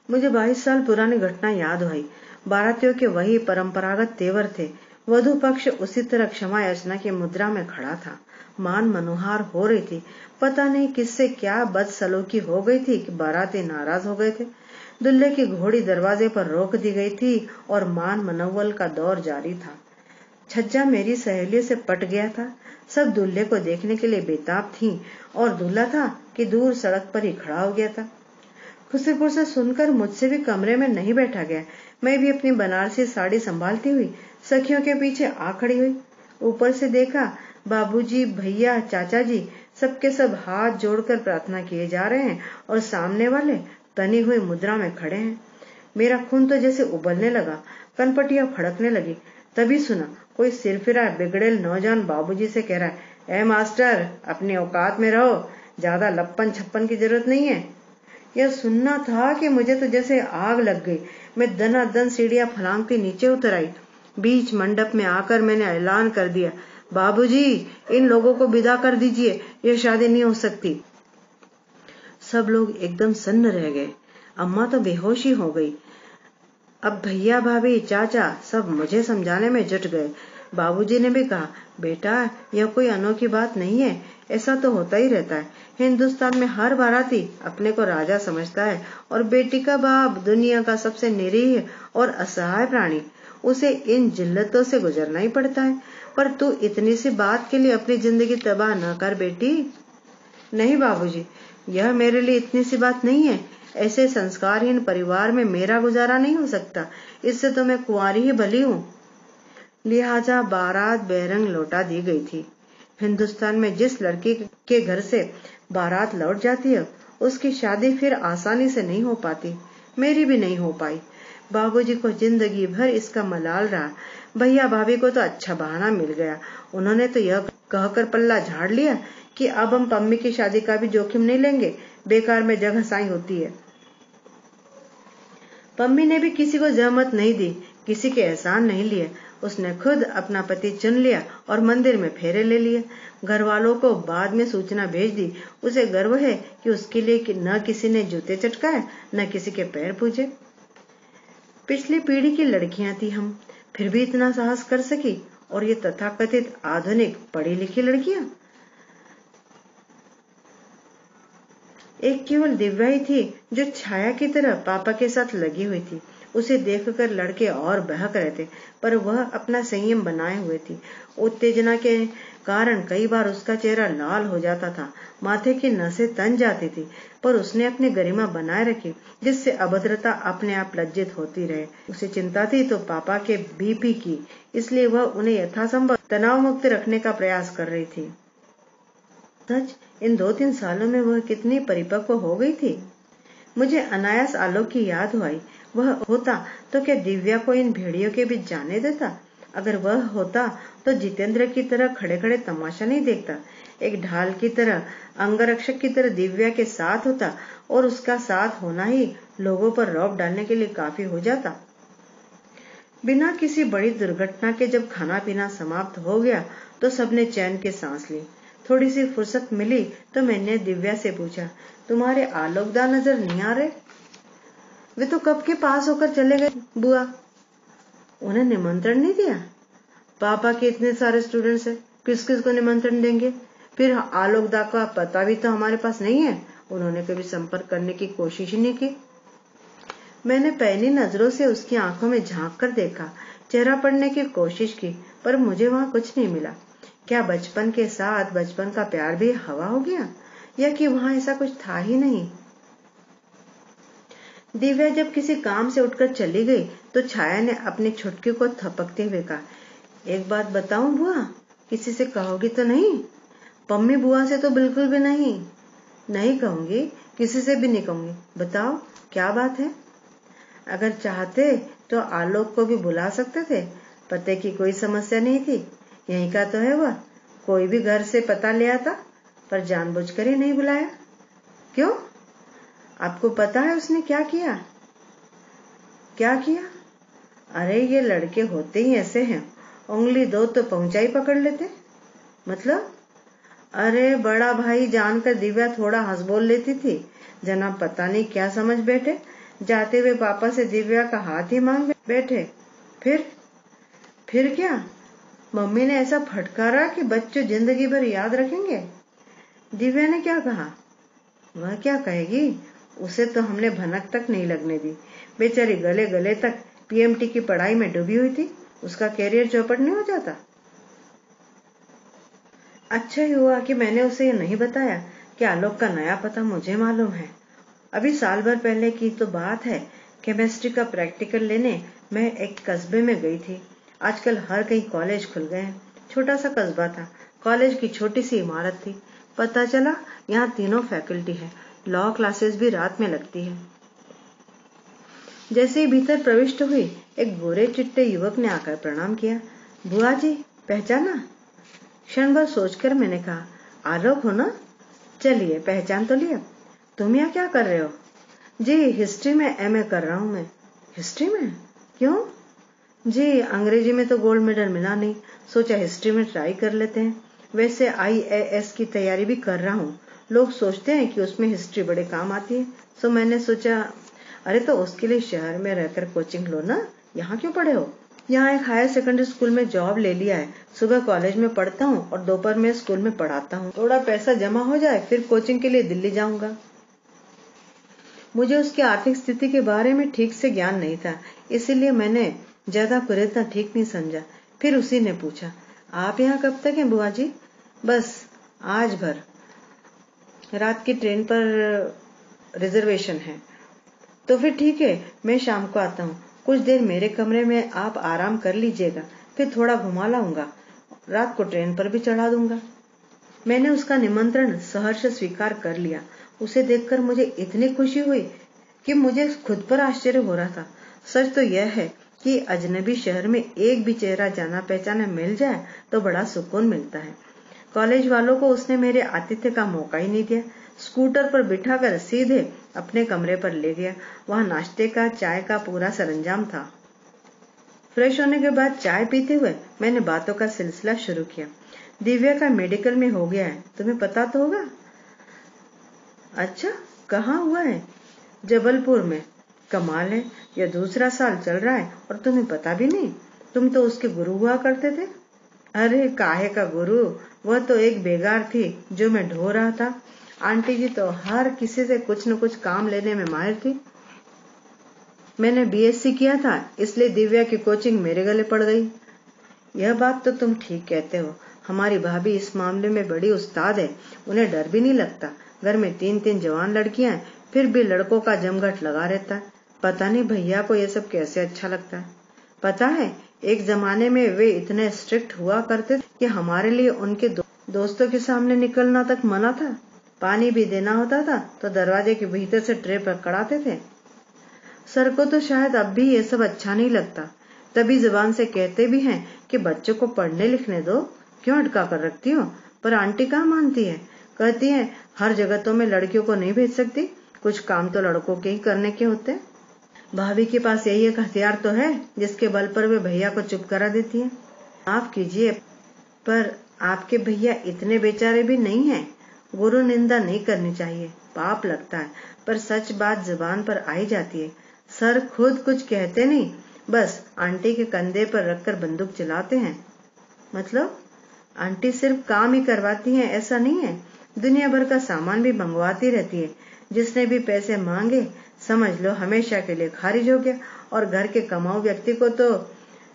मुझे 22 साल पुरानी घटना याद हुई। बारातियों के वही परंपरागत तेवर थे। वधु पक्ष उसी तरह क्षमा याचना की मुद्रा में खड़ा था। मान मनोहार हो रही थी। पता नहीं किससे क्या बदसलूकी हो गई थी कि बाराती नाराज हो गए थे। दुल्हे की घोड़ी दरवाजे पर रोक दी गई थी और मान मनोवल का दौर जारी था। छज्जा मेरी सहेलियों से पट गया था। सब दूल्हे को देखने के लिए बेताब थीं और दूल्हा था कि दूर सड़क पर ही खड़ा हो गया था। खुशीपुर से सुनकर मुझसे भी कमरे में नहीं बैठा गया। मैं भी अपनी बनारसी साड़ी संभालती हुई सखियों के पीछे आ खड़ी हुई। ऊपर से देखा बाबूजी, भैया, चाचा जी सबके सब हाथ जोड़कर प्रार्थना किए जा रहे हैं और सामने वाले तनी हुई मुद्रा में खड़े हैं। मेरा खून तो जैसे उबलने लगा, कनपटियां फड़कने लगी। तभी सुना कोई सिरफिरा बिगड़ेल नौजवान बाबूजी से कह रहा है, ए मास्टर, अपनी औकात में रहो, ज्यादा लप्पन छप्पन की जरूरत नहीं है। यह सुनना था कि मुझे तो जैसे आग लग गई। मैं दनादन सीढ़ियां फलांग के नीचे उतर आई। बीच मंडप में आकर मैंने ऐलान कर दिया, बाबूजी, इन लोगों को विदा कर दीजिए, यह शादी नहीं हो सकती। सब लोग एकदम सन्न रह गए। अम्मा तो बेहोश ही हो गई। अब भैया, भाभी, चाचा सब मुझे समझाने में जुट गए। बाबूजी ने भी कहा, बेटा यह कोई अनोखी बात नहीं है, ऐसा तो होता ही रहता है। हिंदुस्तान में हर बाराती अपने को राजा समझता है और बेटी का बाप दुनिया का सबसे निरीह और असहाय प्राणी। उसे इन जिल्लतों से गुजरना ही पड़ता है। पर तू इतनी सी बात के लिए अपनी जिंदगी तबाह न कर बेटी। नहीं बाबूजी, यह मेरे लिए इतनी सी बात नहीं है। ऐसे संस्कारहीन परिवार में मेरा गुजारा नहीं हो सकता। इससे तो मैं कुंवारी ही भली हूँ। लिहाजा बारात बेरंग लौटा दी गई थी। हिंदुस्तान में जिस लड़की के घर से बारात लौट जाती है उसकी शादी फिर आसानी से नहीं हो पाती। मेरी भी नहीं हो पाई। बाबूजी को जिंदगी भर इसका मलाल रहा। भैया भाभी को तो अच्छा बहाना मिल गया। उन्होंने तो यह कहकर पल्ला झाड़ लिया कि अब हम पम्मी की शादी का भी जोखिम नहीं लेंगे, बेकार में जगह साई होती है। पम्मी ने भी किसी को जहमत नहीं दी किसी के एहसान नहीं लिए। उसने खुद अपना पति चुन लिया और मंदिर में फेरे ले लिए। घर वालों को बाद में सूचना भेज दी। उसे गर्व है कि उसके लिए न किसी ने जूते चटकाए, न किसी के पैर पूजे। पिछली पीढ़ी की लड़कियां थी हम, फिर भी इतना साहस कर सकी, और ये तथाकथित आधुनिक पढ़ी लिखी लड़कियां। एक केवल दिव्या ही थी जो छाया की तरह पापा के साथ लगी हुई थी। उसे देखकर लड़के और बहक रहे थे, पर वह अपना संयम बनाए हुए थी। उत्तेजना के कारण कई बार उसका चेहरा लाल हो जाता था, माथे की नसें तन जाती थी, पर उसने अपनी गरिमा बनाए रखी, जिससे अभद्रता अपने आप लज्जित होती रहे। उसे चिंता थी तो पापा के बीपी की, इसलिए वह उन्हें यथासंभव तनाव मुक्त रखने का प्रयास कर रही थी। सच, इन 2-3 सालों में वह कितनी परिपक्व हो गई थी। मुझे अनायास आलोक की याद आई। वह होता तो क्या दिव्या को इन भेड़ियों के बीच जाने देता? अगर वह होता तो जितेंद्र की तरह खड़े खड़े तमाशा नहीं देखता। एक ढाल की तरह, अंगरक्षक की तरह दिव्या के साथ होता, और उसका साथ होना ही लोगों पर रौब डालने के लिए काफी हो जाता। बिना किसी बड़ी दुर्घटना के जब खाना पीना समाप्त हो गया तो सबने चैन की सांस ली। थोड़ी सी फुर्सत मिली तो मैंने दिव्या से पूछा, तुम्हारे आलोकदा नजर नहीं आ रहे? वे तो कब के पास होकर चले गए बुआ। उन्हें निमंत्रण नहीं दिया? पापा के इतने सारे स्टूडेंट्स हैं, किस किस को निमंत्रण देंगे? फिर आलोकदा का पता भी तो हमारे पास नहीं है। उन्होंने कभी संपर्क करने की कोशिश ही नहीं की। मैंने पैनी नजरों से उसकी आंखों में झांक कर देखा, चेहरा पढ़ने की कोशिश की, पर मुझे वहां कुछ नहीं मिला। क्या बचपन के साथ बचपन का प्यार भी हवा हो गया, या कि वहां ऐसा कुछ था ही नहीं? दिव्या जब किसी काम से उठकर चली गई तो छाया ने अपनी छुटकी को थपकते हुए कहा, एक बात बताऊं बुआ, किसी से कहोगी तो नहीं? पम्मी बुआ से तो बिल्कुल भी नहीं। नहीं कहूंगी, किसी से भी नहीं कहूंगी। बताओ क्या बात है? अगर चाहते तो आलोक को भी बुला सकते थे, पते की कोई समस्या नहीं थी, यहीं का तो है वह। कोई भी घर से पता ले आता, पर जानबूझकर ही नहीं बुलाया। क्यों? आपको पता है उसने क्या किया? क्या किया? अरे ये लड़के होते ही ऐसे हैं, उंगली दो तो पहुंचाई पकड़ लेते। मतलब? अरे बड़ा भाई जानकर दिव्या थोड़ा हंस बोल लेती थी, जनाब पता नहीं क्या समझ बैठे, जाते हुए पापा से दिव्या का हाथ ही मांग बैठे। फिर क्या? मम्मी ने ऐसा फटकारा कि बच्चे जिंदगी भर याद रखेंगे। दिव्या ने क्या कहा? वह क्या कहेगी, उसे तो हमने भनक तक नहीं लगने दी। बेचारी गले गले तक पीएमटी की पढ़ाई में डूबी हुई थी, उसका कैरियर चौपट नहीं हो जाता। अच्छा ही हुआ कि मैंने उसे ये नहीं बताया कि आलोक का नया पता मुझे मालूम है। अभी साल भर पहले की तो बात है, केमिस्ट्री का प्रैक्टिकल लेने मैं एक कस्बे में गई थी। आजकल हर कहीं कॉलेज खुल गए हैं। छोटा सा कस्बा था, कॉलेज की छोटी सी इमारत थी। पता चला यहाँ तीनों फैकल्टी है, लॉ क्लासेस भी रात में लगती है। जैसे ही भीतर प्रविष्ट हुई, एक गोरे चिट्टे युवक ने आकर प्रणाम किया। बुआ जी पहचाना? क्षण भर सोचकर मैंने कहा, आलोक हो ना? चलिए पहचान तो लिया। तुम यहाँ क्या कर रहे हो? जी हिस्ट्री में एमए कर रहा हूँ मैं। हिस्ट्री में? क्यों? जी अंग्रेजी में तो गोल्ड मेडल मिला नहीं, सोचा हिस्ट्री में ट्राई कर लेते हैं। वैसे आईएएस की तैयारी भी कर रहा हूँ, लोग सोचते हैं कि उसमें हिस्ट्री बड़े काम आती है, तो मैंने सोचा अरे तो उसके लिए शहर में रहकर कोचिंग लो ना, यहाँ क्यों पढ़े हो? यहाँ एक हायर सेकेंडरी स्कूल में जॉब ले लिया है, सुबह कॉलेज में पढ़ता हूँ और दोपहर में स्कूल में पढ़ाता हूँ। थोड़ा पैसा जमा हो जाए फिर कोचिंग के लिए दिल्ली जाऊंगा। मुझे उसकी आर्थिक स्थिति के बारे में ठीक से ज्ञान नहीं था, इसीलिए मैंने ज्यादा कुरेदना ठीक नहीं समझा। फिर उसी ने पूछा, आप यहाँ कब तक हैं बुआ जी? बस आज भर, रात की ट्रेन पर रिजर्वेशन है। तो फिर ठीक है, मैं शाम को आता हूँ, कुछ देर मेरे कमरे में आप आराम कर लीजिएगा, फिर थोड़ा घुमा लाऊंगा, रात को ट्रेन पर भी चढ़ा दूंगा। मैंने उसका निमंत्रण सहर्ष स्वीकार कर लिया। उसे देखकर मुझे इतनी खुशी हुई कि मुझे खुद पर आश्चर्य हो रहा था। सच तो यह है कि अजनबी शहर में एक भी चेहरा जाना पहचाना मिल जाए तो बड़ा सुकून मिलता है। कॉलेज वालों को उसने मेरे आतिथ्य का मौका ही नहीं दिया। स्कूटर पर बिठाकर सीधे अपने कमरे पर ले गया। वहां नाश्ते का, चाय का पूरा सरंजाम था। फ्रेश होने के बाद चाय पीते हुए मैंने बातों का सिलसिला शुरू किया। दिव्या का मेडिकल में हो गया है, तुम्हें पता तो होगा। अच्छा, कहाँ हुआ है? जबलपुर में। कमाल है, यह दूसरा साल चल रहा है और तुम्हें पता भी नहीं। तुम तो उसके गुरु हुआ करते थे। अरे काहे का गुरु, वह तो एक बेगार थी जो मैं ढो रहा था। आंटी जी तो हर किसी से कुछ न कुछ काम लेने में माहिर थी। मैंने बीएससी किया था, इसलिए दिव्या की कोचिंग मेरे गले पड़ गई। यह बात तो तुम ठीक कहते हो। हमारी भाभी इस मामले में बड़ी उस्ताद है, उन्हें डर भी नहीं लगता। घर में 3-3 जवान लड़कियां हैं, फिर भी लड़कों का जमघट लगा रहता है। पता नहीं भैया को यह सब कैसे अच्छा लगता है। पता है, एक जमाने में वे इतने स्ट्रिक्ट हुआ करते कि हमारे लिए उनके दोस्तों के सामने निकलना तक मना था। पानी भी देना होता था तो दरवाजे के भीतर से ट्रे पकड़ाते थे। सर को तो शायद अब भी ये सब अच्छा नहीं लगता, तभी जुबान से कहते भी हैं कि बच्चों को पढ़ने लिखने दो, क्यों अटका कर रखती हो। पर आंटी कहाँ मानती है, कहती है हर जगतों में लड़कियों को नहीं भेज सकती, कुछ काम तो लड़कों के ही करने के होते हैं। भाभी के पास यही एक हथियार तो है जिसके बल पर वे भैया को चुप करा देती है। माफ कीजिए, पर आपके भैया इतने बेचारे भी नहीं हैं। गुरु निंदा नहीं करनी चाहिए, पाप लगता है, पर सच बात जुबान पर आई जाती है। सर खुद कुछ कहते नहीं, बस आंटी के कंधे पर रखकर बंदूक चलाते हैं। मतलब आंटी सिर्फ काम ही करवाती हैं ऐसा नहीं है, दुनिया भर का सामान भी मंगवाती रहती है। जिसने भी पैसे मांगे समझ लो हमेशा के लिए खारिज हो गया। और घर के कमाऊ व्यक्ति को तो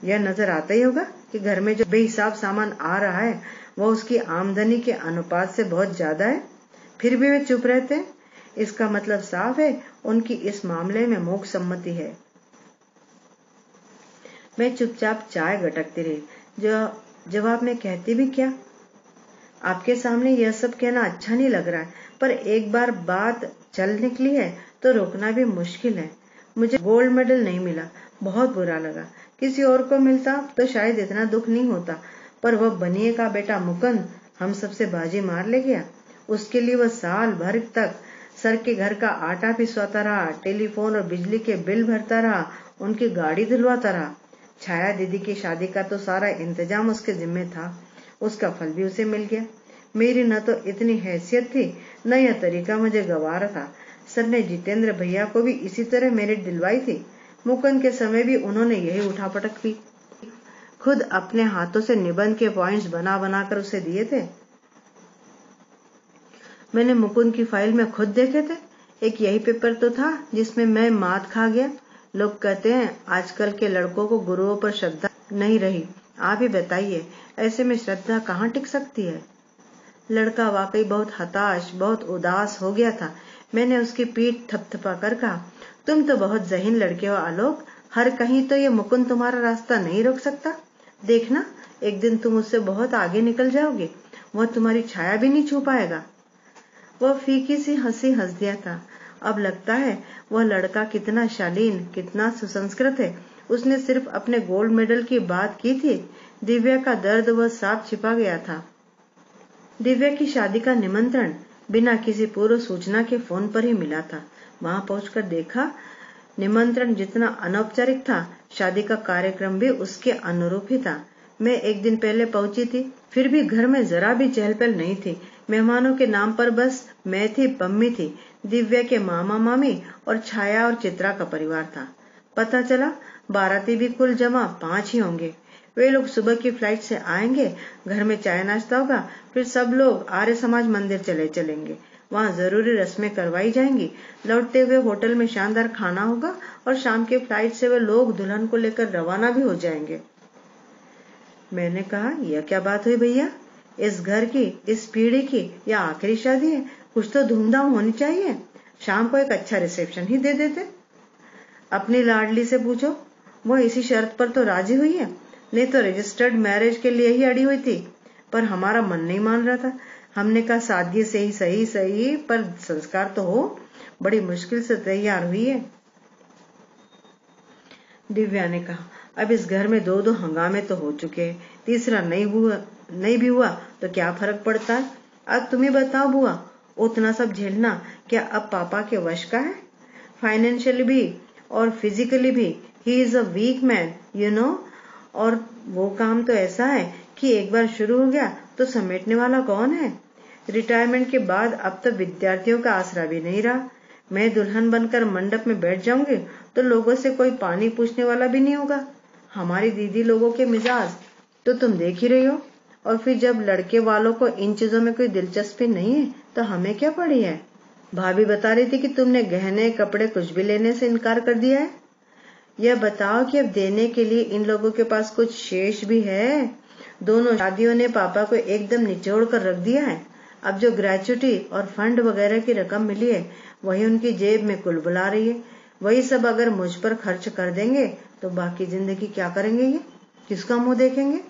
यह नजर आता ही होगा कि घर में जो बेहिसाब सामान आ रहा है वह उसकी आमदनी के अनुपात से बहुत ज्यादा है, फिर भी वे चुप रहते हैं। इसका मतलब साफ है, उनकी इस मामले में मूक सम्मति है। मैं चुपचाप चाय गटकती रही। जवाब में कहती भी क्या। आपके सामने यह सब कहना अच्छा नहीं लग रहा है, पर एक बार बात चल निकली है तो रोकना भी मुश्किल है। मुझे गोल्ड मेडल नहीं मिला, बहुत बुरा लगा। किसी और को मिलता तो शायद इतना दुख नहीं होता, पर वह बनिए का बेटा मुकुंद हम सबसे बाजी मार ले गया। उसके लिए वह साल भर तक सर के घर का आटा पिसवाता रहा, टेलीफोन और बिजली के बिल भरता रहा, उनकी गाड़ी धुलवाता रहा। छाया दीदी की शादी का तो सारा इंतजाम उसके जिम्मे था, उसका फल भी उसे मिल गया। मेरी न तो इतनी हैसियत थी, न यह तरीका मुझे गवारा था। सर ने जितेंद्र भैया को भी इसी तरह मेरिट दिलवाई थी। मुकुंद के समय भी उन्होंने यही उठापटक की, खुद अपने हाथों से निबंध के पॉइंट्स बना बनाकर उसे दिए थे। मैंने मुकुंद की फाइल में खुद देखे थे। एक यही पेपर तो था जिसमें मैं मात खा गया। लोग कहते हैं आजकल के लड़कों को गुरुओं पर श्रद्धा नहीं रही। आप ही बताइए, ऐसे में श्रद्धा कहाँ टिक सकती है। लड़का वाकई बहुत हताश, बहुत उदास हो गया था। मैंने उसकी पीठ थपथपा कर कहा, तुम तो बहुत ज़हीन लड़के हो आलोक, हर कहीं तो ये मुकुंद तुम्हारा रास्ता नहीं रोक सकता। देखना, एक दिन तुम उससे बहुत आगे निकल जाओगे, वह तुम्हारी छाया भी नहीं छू पाएगा। वह फीकी सी हंसी हंस दिया था। अब लगता है वह लड़का कितना शालीन, कितना सुसंस्कृत है। उसने सिर्फ अपने गोल्ड मेडल की बात की थी, दिव्या का दर्द वह साफ छिपा गया था। दिव्या की शादी का निमंत्रण बिना किसी पूर्व सूचना के फोन पर ही मिला था। वहां पहुंचकर देखा, निमंत्रण जितना अनौपचारिक था, शादी का कार्यक्रम भी उसके अनुरूप ही था। मैं एक दिन पहले पहुंची थी, फिर भी घर में जरा भी चहल पहल नहीं थी। मेहमानों के नाम पर बस मैं थी, पम्मी थी, दिव्या के मामा मामी और छाया और चित्रा का परिवार था। पता चला बाराती भी कुल जमा 5 ही होंगे। वे लोग सुबह की फ्लाइट से आएंगे, घर में चाय नाश्ता होगा, फिर सब लोग आर्य समाज मंदिर चलेंगे। वहाँ जरूरी रस्में करवाई जाएंगी। लौटते हुए होटल में शानदार खाना होगा और शाम की फ्लाइट से वे लोग दुल्हन को लेकर रवाना भी हो जाएंगे। मैंने कहा, यह क्या बात हुई भैया, इस घर की, इस पीढ़ी की यह आखिरी शादी है, कुछ तो धूमधाम होनी चाहिए। शाम को एक अच्छा रिसेप्शन ही दे देते। अपनी लाडली से पूछो, वो इसी शर्त पर तो राजी हुई है, नहीं तो रजिस्टर्ड मैरिज के लिए ही अड़ी हुई थी, पर हमारा मन नहीं मान रहा था। हमने कहा सादगी से ही सही, पर संस्कार तो हो। बड़ी मुश्किल से तैयार हुई है। दिव्या ने कहा, अब इस घर में 2 हंगामे तो हो चुके हैं, तीसरा नहीं भी हुआ तो क्या फर्क पड़ता है। अब तुम्हें बताओ बुआ, उतना सब झेलना क्या अब पापा के वश का है। फाइनेंशियली भी और फिजिकली भी he is a weak man, you know. और वो काम तो ऐसा है कि एक बार शुरू हो गया तो समेटने वाला कौन है। रिटायरमेंट के बाद अब तो विद्यार्थियों का आसरा भी नहीं रहा। मैं दुल्हन बनकर मंडप में बैठ जाऊंगी तो लोगों से कोई पानी पूछने वाला भी नहीं होगा। हमारी दीदी लोगों के मिजाज तो तुम देख ही रही हो। और फिर जब लड़के वालों को इन चीजों में कोई दिलचस्पी नहीं है तो हमें क्या पड़ी है। भाभी बता रही थी कि तुमने गहने कपड़े कुछ भी लेने से इनकार कर दिया है। यह बताओ कि अब देने के लिए इन लोगों के पास कुछ शेष भी है। दोनों शादियों ने पापा को एकदम निचोड़ कर रख दिया है। अब जो ग्रेच्युटी और फंड वगैरह की रकम मिली है वही उनकी जेब में कुलबुला रही है। वही सब अगर मुझ पर खर्च कर देंगे तो बाकी जिंदगी क्या करेंगे, ये किसका मुंह देखेंगे।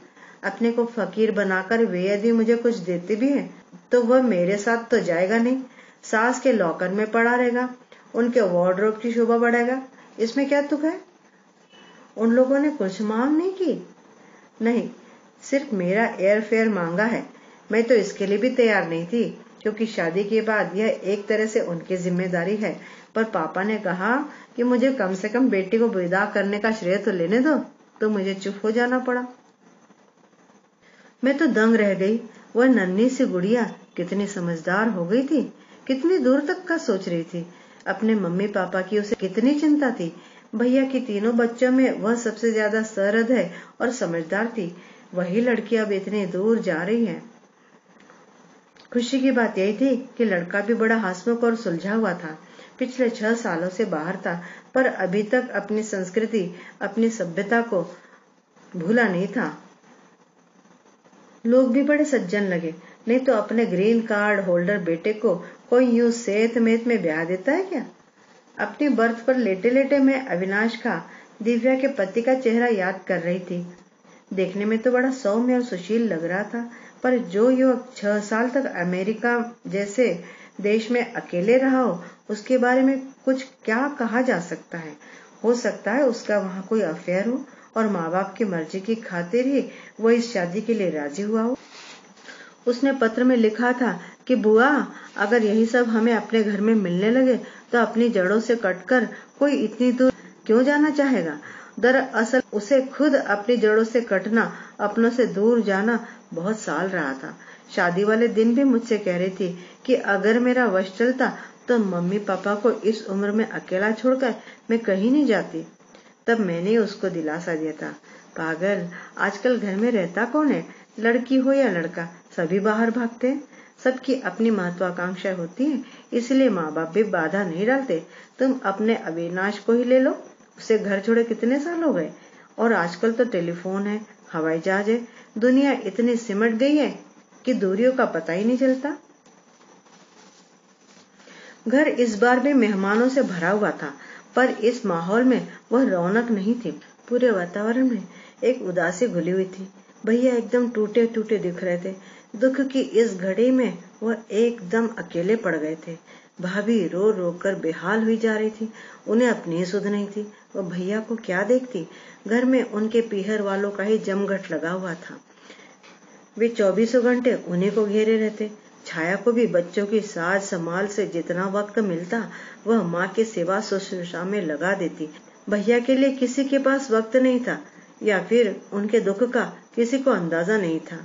अपने को फकीर बनाकर वे यदि मुझे कुछ देते भी है तो वह मेरे साथ तो जाएगा नहीं, सास के लॉकर में पड़ा रहेगा, उनके वार्डरोब की शोभा बढ़ाएगा। इसमें क्या तुक है। उन लोगों ने कुछ मांग नहीं की, नहीं, सिर्फ मेरा एयर फेयर मांगा है। मैं तो इसके लिए भी तैयार नहीं थी क्योंकि शादी के बाद यह एक तरह से उनकी जिम्मेदारी है। पर पापा ने कहा कि मुझे कम से कम बेटी को विदा करने का श्रेय तो लेने दो, तो मुझे चुप हो जाना पड़ा। मैं तो दंग रह गई। वह नन्ही सी गुड़िया कितनी समझदार हो गई थी, कितनी दूर तक का सोच रही थी। अपने मम्मी पापा की उसे कितनी चिंता थी। भैया की तीनों बच्चों में वह सबसे ज्यादा सहृदय और समझदार थी। वही लड़की अब इतनी दूर जा रही है। खुशी की बात यही थी कि लड़का भी बड़ा हंसमुख और सुलझा हुआ था। पिछले 6 सालों से बाहर था पर अभी तक अपनी संस्कृति, अपनी सभ्यता को भूला नहीं था। लोग भी बड़े सज्जन लगे। नहीं तो अपने ग्रीन कार्ड होल्डर बेटे को कोई यूं सेत मेत में ब्याह देता है क्या। अपनी बर्थ पर लेटे लेटे मैं अविनाश का, दिव्या के पति का चेहरा याद कर रही थी। देखने में तो बड़ा सौम्य और सुशील लग रहा था, पर जो युवक 6 साल तक अमेरिका जैसे देश में अकेले रहा हो उसके बारे में कुछ क्या कहा जा सकता है। हो सकता है उसका वहाँ कोई अफेयर हो और माँ बाप की मर्जी की खातिर ही वो इस शादी के लिए राजी हुआ हो। उसने पत्र में लिखा था कि बुआ, अगर यही सब हमें अपने घर में मिलने लगे तो अपनी जड़ों से कटकर कोई इतनी दूर क्यों जाना चाहेगा। दरअसल उसे खुद अपनी जड़ों से कटना, अपनों से दूर जाना बहुत साल रहा था। शादी वाले दिन भी मुझसे कह रही थी कि अगर मेरा वश चलता तो मम्मी पापा को इस उम्र में अकेला छोड़कर मैं कहीं नहीं जाती। तब मैंने उसको दिलासा दिया था, पागल, आजकल घर में रहता कौन है, लड़की हो या लड़का, सभी बाहर भागते हैं। सबकी अपनी महत्वाकांक्षा होती है, इसलिए माँ बाप भी बाधा नहीं डालते। तुम अपने अविनाश को ही ले लो, उसे घर छोड़े कितने साल हो गए। और आजकल तो टेलीफोन है, हवाई जहाज है, दुनिया इतनी सिमट गई है कि दूरियों का पता ही नहीं चलता। घर इस बार भी मेहमानों से भरा हुआ था, पर इस माहौल में वह रौनक नहीं थी। पूरे वातावरण में एक उदासी घुली हुई थी। भैया एकदम टूटे टूटे दिख रहे थे। दुख की इस घड़ी में वह एकदम अकेले पड़ गए थे। भाभी रो रो कर बेहाल हुई जा रही थी। उन्हें अपनी सुध नहीं थी, वह भैया को क्या देखती। घर में उनके पीहर वालों का ही जमघट लगा हुआ था। वे 24 घंटे उन्हीं को घेरे रहते। छाया को भी बच्चों की साज संभाल से जितना वक्त मिलता वह माँ की सेवा शुश्रूषा में लगा देती। भैया के लिए किसी के पास वक्त नहीं था, या फिर उनके दुख का किसी को अंदाजा नहीं था।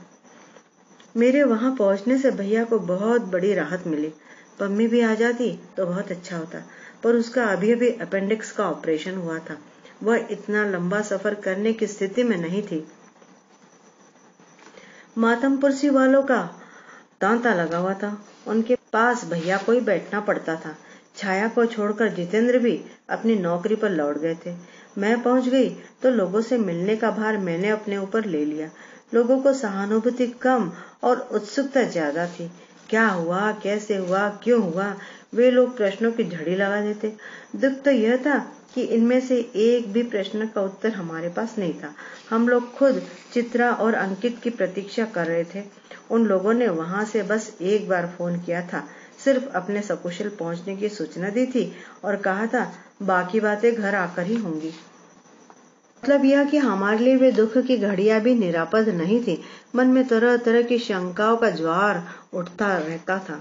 मेरे वहां पहुंचने से भैया को बहुत बड़ी राहत मिली। पम्मी भी आ जाती तो बहुत अच्छा होता, पर उसका अभी अभी अपेंडिक्स का ऑपरेशन हुआ था। वह इतना लंबा सफर करने की स्थिति में नहीं थी। मातमपुरसी वालों का तांता लगा हुआ था, उनके पास भैया को ही बैठना पड़ता था। छाया को छोड़कर जितेंद्र भी अपनी नौकरी पर लौट गए थे। मैं पहुंच गई तो लोगों से मिलने का भार मैंने अपने ऊपर ले लिया। लोगों को सहानुभूति कम और उत्सुकता ज्यादा थी। क्या हुआ, कैसे हुआ, क्यों हुआ, वे लोग प्रश्नों की झड़ी लगा देते। दुख तो यह था कि इनमें से एक भी प्रश्न का उत्तर हमारे पास नहीं था। हम लोग खुद चित्रा और अंकित की प्रतीक्षा कर रहे थे। उन लोगों ने वहां से बस एक बार फोन किया था, सिर्फ अपने सकुशल पहुंचने की सूचना दी थी और कहा था बाकी बातें घर आकर ही होंगी। मतलब यह कि हमारे लिए वे दुख की घड़ियां भी निरापद नहीं थी। मन में तरह तरह की शंकाओं का ज्वार उठता रहता था।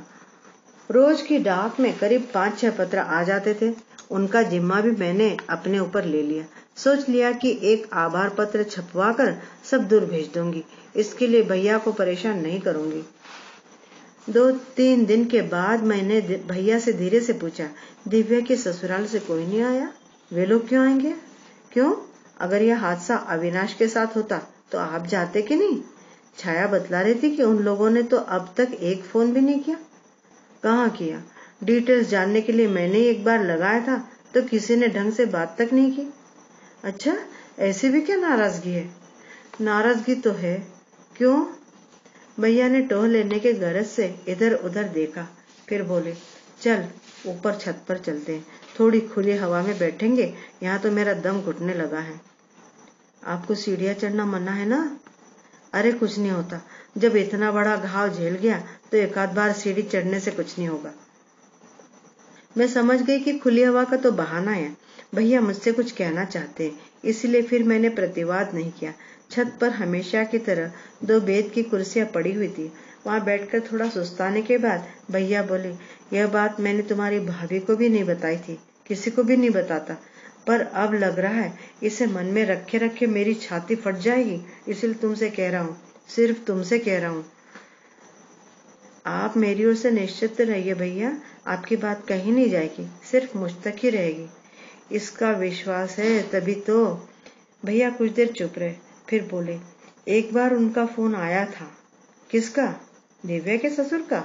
रोज की डाक में करीब 5-6 पत्र आ जाते थे। उनका जिम्मा भी मैंने अपने ऊपर ले लिया। सोच लिया कि एक आभार पत्र छपवा कर सब दूर भेज दूंगी। इसके लिए भैया को परेशान नहीं करूंगी। 2-3 दिन के बाद मैंने भैया से धीरे से पूछा, दिव्या के ससुराल से कोई नहीं आया? वे लोग क्यों आएंगे? क्यों? अगर यह हादसा अविनाश के साथ होता तो आप जाते कि नहीं? छाया बतला रही थी कि उन लोगों ने तो अब तक एक फोन भी नहीं किया। कहाँ किया? डिटेल्स जानने के लिए मैंने एक बार लगाया था तो किसी ने ढंग से बात तक नहीं की। अच्छा, ऐसे भी क्या नाराजगी है? नाराजगी तो है। क्यों? भैया ने टोह लेने के गरज से इधर उधर देखा, फिर बोले, चल ऊपर छत पर चलते हैं, थोड़ी खुली हवा में बैठेंगे, यहाँ तो मेरा दम घुटने लगा है। आपको सीढ़ियाँ चढ़ना मना है ना? अरे कुछ नहीं होता, जब इतना बड़ा घाव झेल गया तो एक आध बार सीढ़ी चढ़ने से कुछ नहीं होगा। मैं समझ गई कि खुली हवा का तो बहाना है, भैया मुझसे कुछ कहना चाहते हैं, इसलिए फिर मैंने प्रतिवाद नहीं किया। छत पर हमेशा की तरह 2 बेत की कुर्सियां पड़ी हुई थी। वहां बैठकर थोड़ा सुस्ताने के बाद भैया बोले, यह बात मैंने तुम्हारी भाभी को भी नहीं बताई थी, किसी को भी नहीं बताता, पर अब लग रहा है इसे मन में रखे रखे मेरी छाती फट जाएगी, इसलिए तुमसे कह रहा हूँ, सिर्फ तुमसे कह रहा हूँ। आप मेरी ओर से निश्चित रहिए भैया, आपकी बात कहीं नहीं जाएगी, सिर्फ मुझ तक ही रहेगी। इसका विश्वास है तभी तो। भैया कुछ देर चुप रहे, फिर बोले, एक बार उनका फोन आया था। किसका? दिव्या के ससुर का?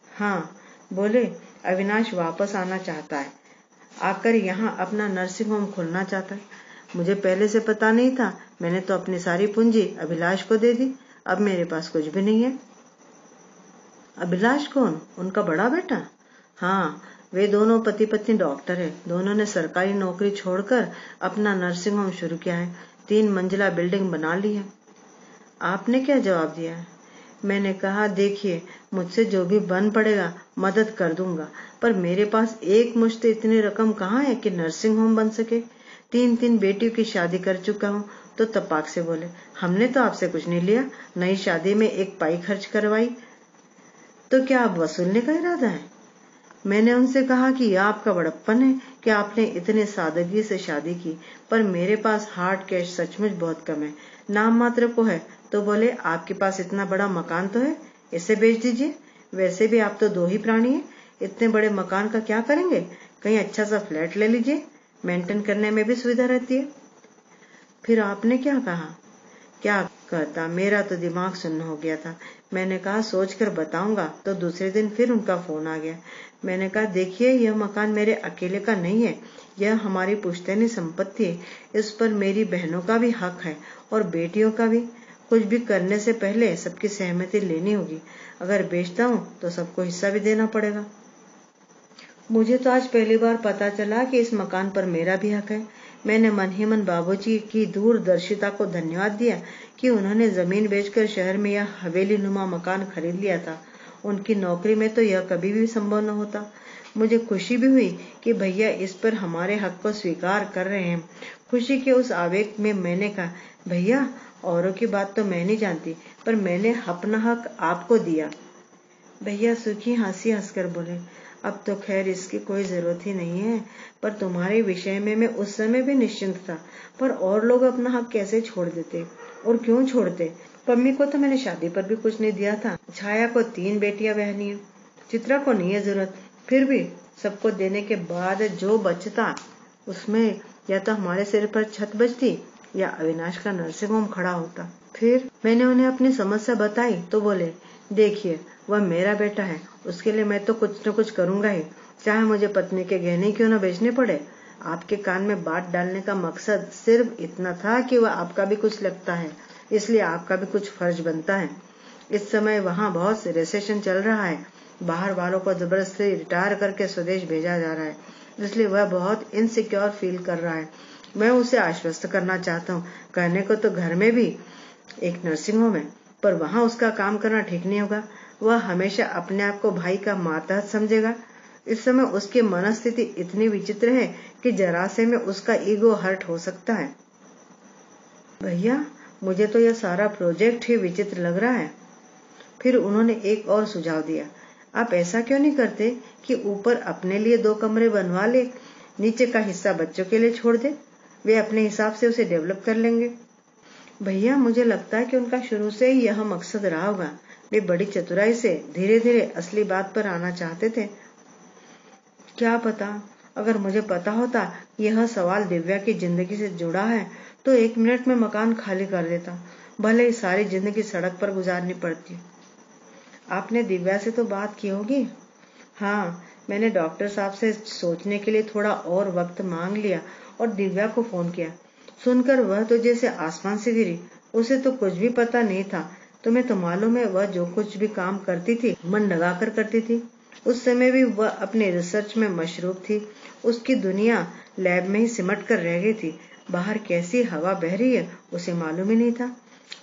हाँ, बोले अविनाश वापस आना चाहता है, आकर यहाँ अपना नर्सिंग होम खोलना चाहता है। मुझे पहले से पता नहीं था, मैंने तो अपनी सारी पूंजी अभिलाष को दे दी, अब मेरे पास कुछ भी नहीं है। अभिलाष कौन? उनका बड़ा बेटा? हाँ, वे दोनों पति पत्नी डॉक्टर है। दोनों ने सरकारी नौकरी छोड़कर अपना नर्सिंग होम शुरू किया है, 3 मंजिला बिल्डिंग बना ली है। आपने क्या जवाब दिया है? मैंने कहा, देखिए मुझसे जो भी बन पड़ेगा मदद कर दूंगा, पर मेरे पास एक मुश्त इतनी रकम कहाँ है कि नर्सिंग होम बन सके। 3 बेटियों की शादी कर चुका हूँ। तो तपाक से बोले, हमने तो आपसे कुछ नहीं लिया, नई शादी में एक पाई खर्च करवाई, तो क्या अब वसूलने का इरादा है? मैंने उनसे कहा कि यह आपका बड़प्पन है कि आपने इतने सादगी से शादी की, पर मेरे पास हार्ड कैश सचमुच बहुत कम है, नाम मात्र को है। तो बोले, आपके पास इतना बड़ा मकान तो है, इसे बेच दीजिए। वैसे भी आप तो 2 ही प्राणी हैं, इतने बड़े मकान का क्या करेंगे? कहीं अच्छा सा फ्लैट ले लीजिए, मेंटेन करने में भी सुविधा रहती है। फिर आपने क्या कहा? क्या कहता, मेरा तो दिमाग सुन्न हो गया था। मैंने कहा सोचकर बताऊंगा, तो दूसरे दिन फिर उनका फोन आ गया। मैंने कहा, देखिए यह मकान मेरे अकेले का नहीं है, यह हमारी पुश्तैनी संपत्ति है, इस पर मेरी बहनों का भी हक है और बेटियों का भी। कुछ भी करने से पहले सबकी सहमति लेनी होगी। अगर बेचता हूँ तो सबको हिस्सा भी देना पड़ेगा। मुझे तो आज पहली बार पता चला कि इस मकान पर मेरा भी हक है। मैंने मन ही मन बाबूजी की दूरदर्शिता को धन्यवाद दिया कि उन्होंने जमीन बेचकर शहर में यह हवेली नुमा मकान खरीद लिया था। उनकी नौकरी में तो यह कभी भी संभव न होता। मुझे खुशी भी हुई कि भैया इस पर हमारे हक को स्वीकार कर रहे हैं। खुशी के उस आवेग में मैंने कहा, भैया औरों की बात तो मैं नहीं जानती, पर मैंने अपना हक आपको दिया। भैया सूखी हंसी हंसकर बोले, अब तो खैर इसकी कोई जरूरत ही नहीं है, पर तुम्हारे विषय में मैं उस समय भी निश्चिंत था। पर और लोग अपना हक कैसे छोड़ देते, और क्यों छोड़ते? पम्मी को तो मैंने शादी पर भी कुछ नहीं दिया था। छाया को 3 बेटियां बहनी है, चित्रा को नहीं है जरूरत, फिर भी सबको देने के बाद जो बचता उसमें या तो हमारे सिर पर छत बचती या अविनाश का नर्सिंग होम खड़ा होता। फिर मैंने उन्हें अपनी समस्या बताई तो बोले, देखिए वह मेरा बेटा है, उसके लिए मैं तो कुछ न कुछ करूंगा ही, चाहे मुझे पत्नी के गहने क्यों न बेचने पड़े। आपके कान में बात डालने का मकसद सिर्फ इतना था कि वह आपका भी कुछ लगता है, इसलिए आपका भी कुछ फर्ज बनता है। इस समय वहाँ बहुत रिसेशन चल रहा है, बाहर वालों को जबरदस्ती रिटायर करके स्वदेश भेजा जा रहा है, इसलिए वह बहुत इनसिक्योर फील कर रहा है। मैं उसे आश्वस्त करना चाहता हूँ। कहने को तो घर में भी एक नर्सिंग होम है, पर वहाँ उसका काम करना ठीक नहीं होगा। वह हमेशा अपने आप को भाई का मातहत समझेगा। इस समय उसकी मनस्थिति इतनी विचित्र है कि जरा से में उसका ईगो हर्ट हो सकता है। भैया मुझे तो यह सारा प्रोजेक्ट ही विचित्र लग रहा है। फिर उन्होंने एक और सुझाव दिया, आप ऐसा क्यों नहीं करते कि ऊपर अपने लिए 2 कमरे बनवा ले, नीचे का हिस्सा बच्चों के लिए छोड़ दे, वे अपने हिसाब से उसे डेवलप कर लेंगे। भैया मुझे लगता है कि उनका शुरू से ही यह मकसद रहा होगा। वे बड़ी चतुराई से धीरे धीरे असली बात पर आना चाहते थे। क्या पता, अगर मुझे पता होता यह सवाल दिव्या की जिंदगी से जुड़ा है तो 1 मिनट में मकान खाली कर देता, भले ही सारी जिंदगी सड़क पर गुजारनी पड़ती। आपने दिव्या से तो बात की होगी? हाँ, मैंने डॉक्टर साहब से सोचने के लिए थोड़ा और वक्त मांग लिया और दिव्या को फोन किया। सुनकर वह तो जैसे आसमान से गिरी। उसे तो कुछ भी पता नहीं था। तुम्हें तो मालूम है, वह जो कुछ भी काम करती थी मन लगाकर करती थी। उस समय भी वह अपने रिसर्च में मशरूफ थी। उसकी दुनिया लैब में ही सिमट कर रह गई थी। बाहर कैसी हवा बह रही है उसे मालूम ही नहीं था।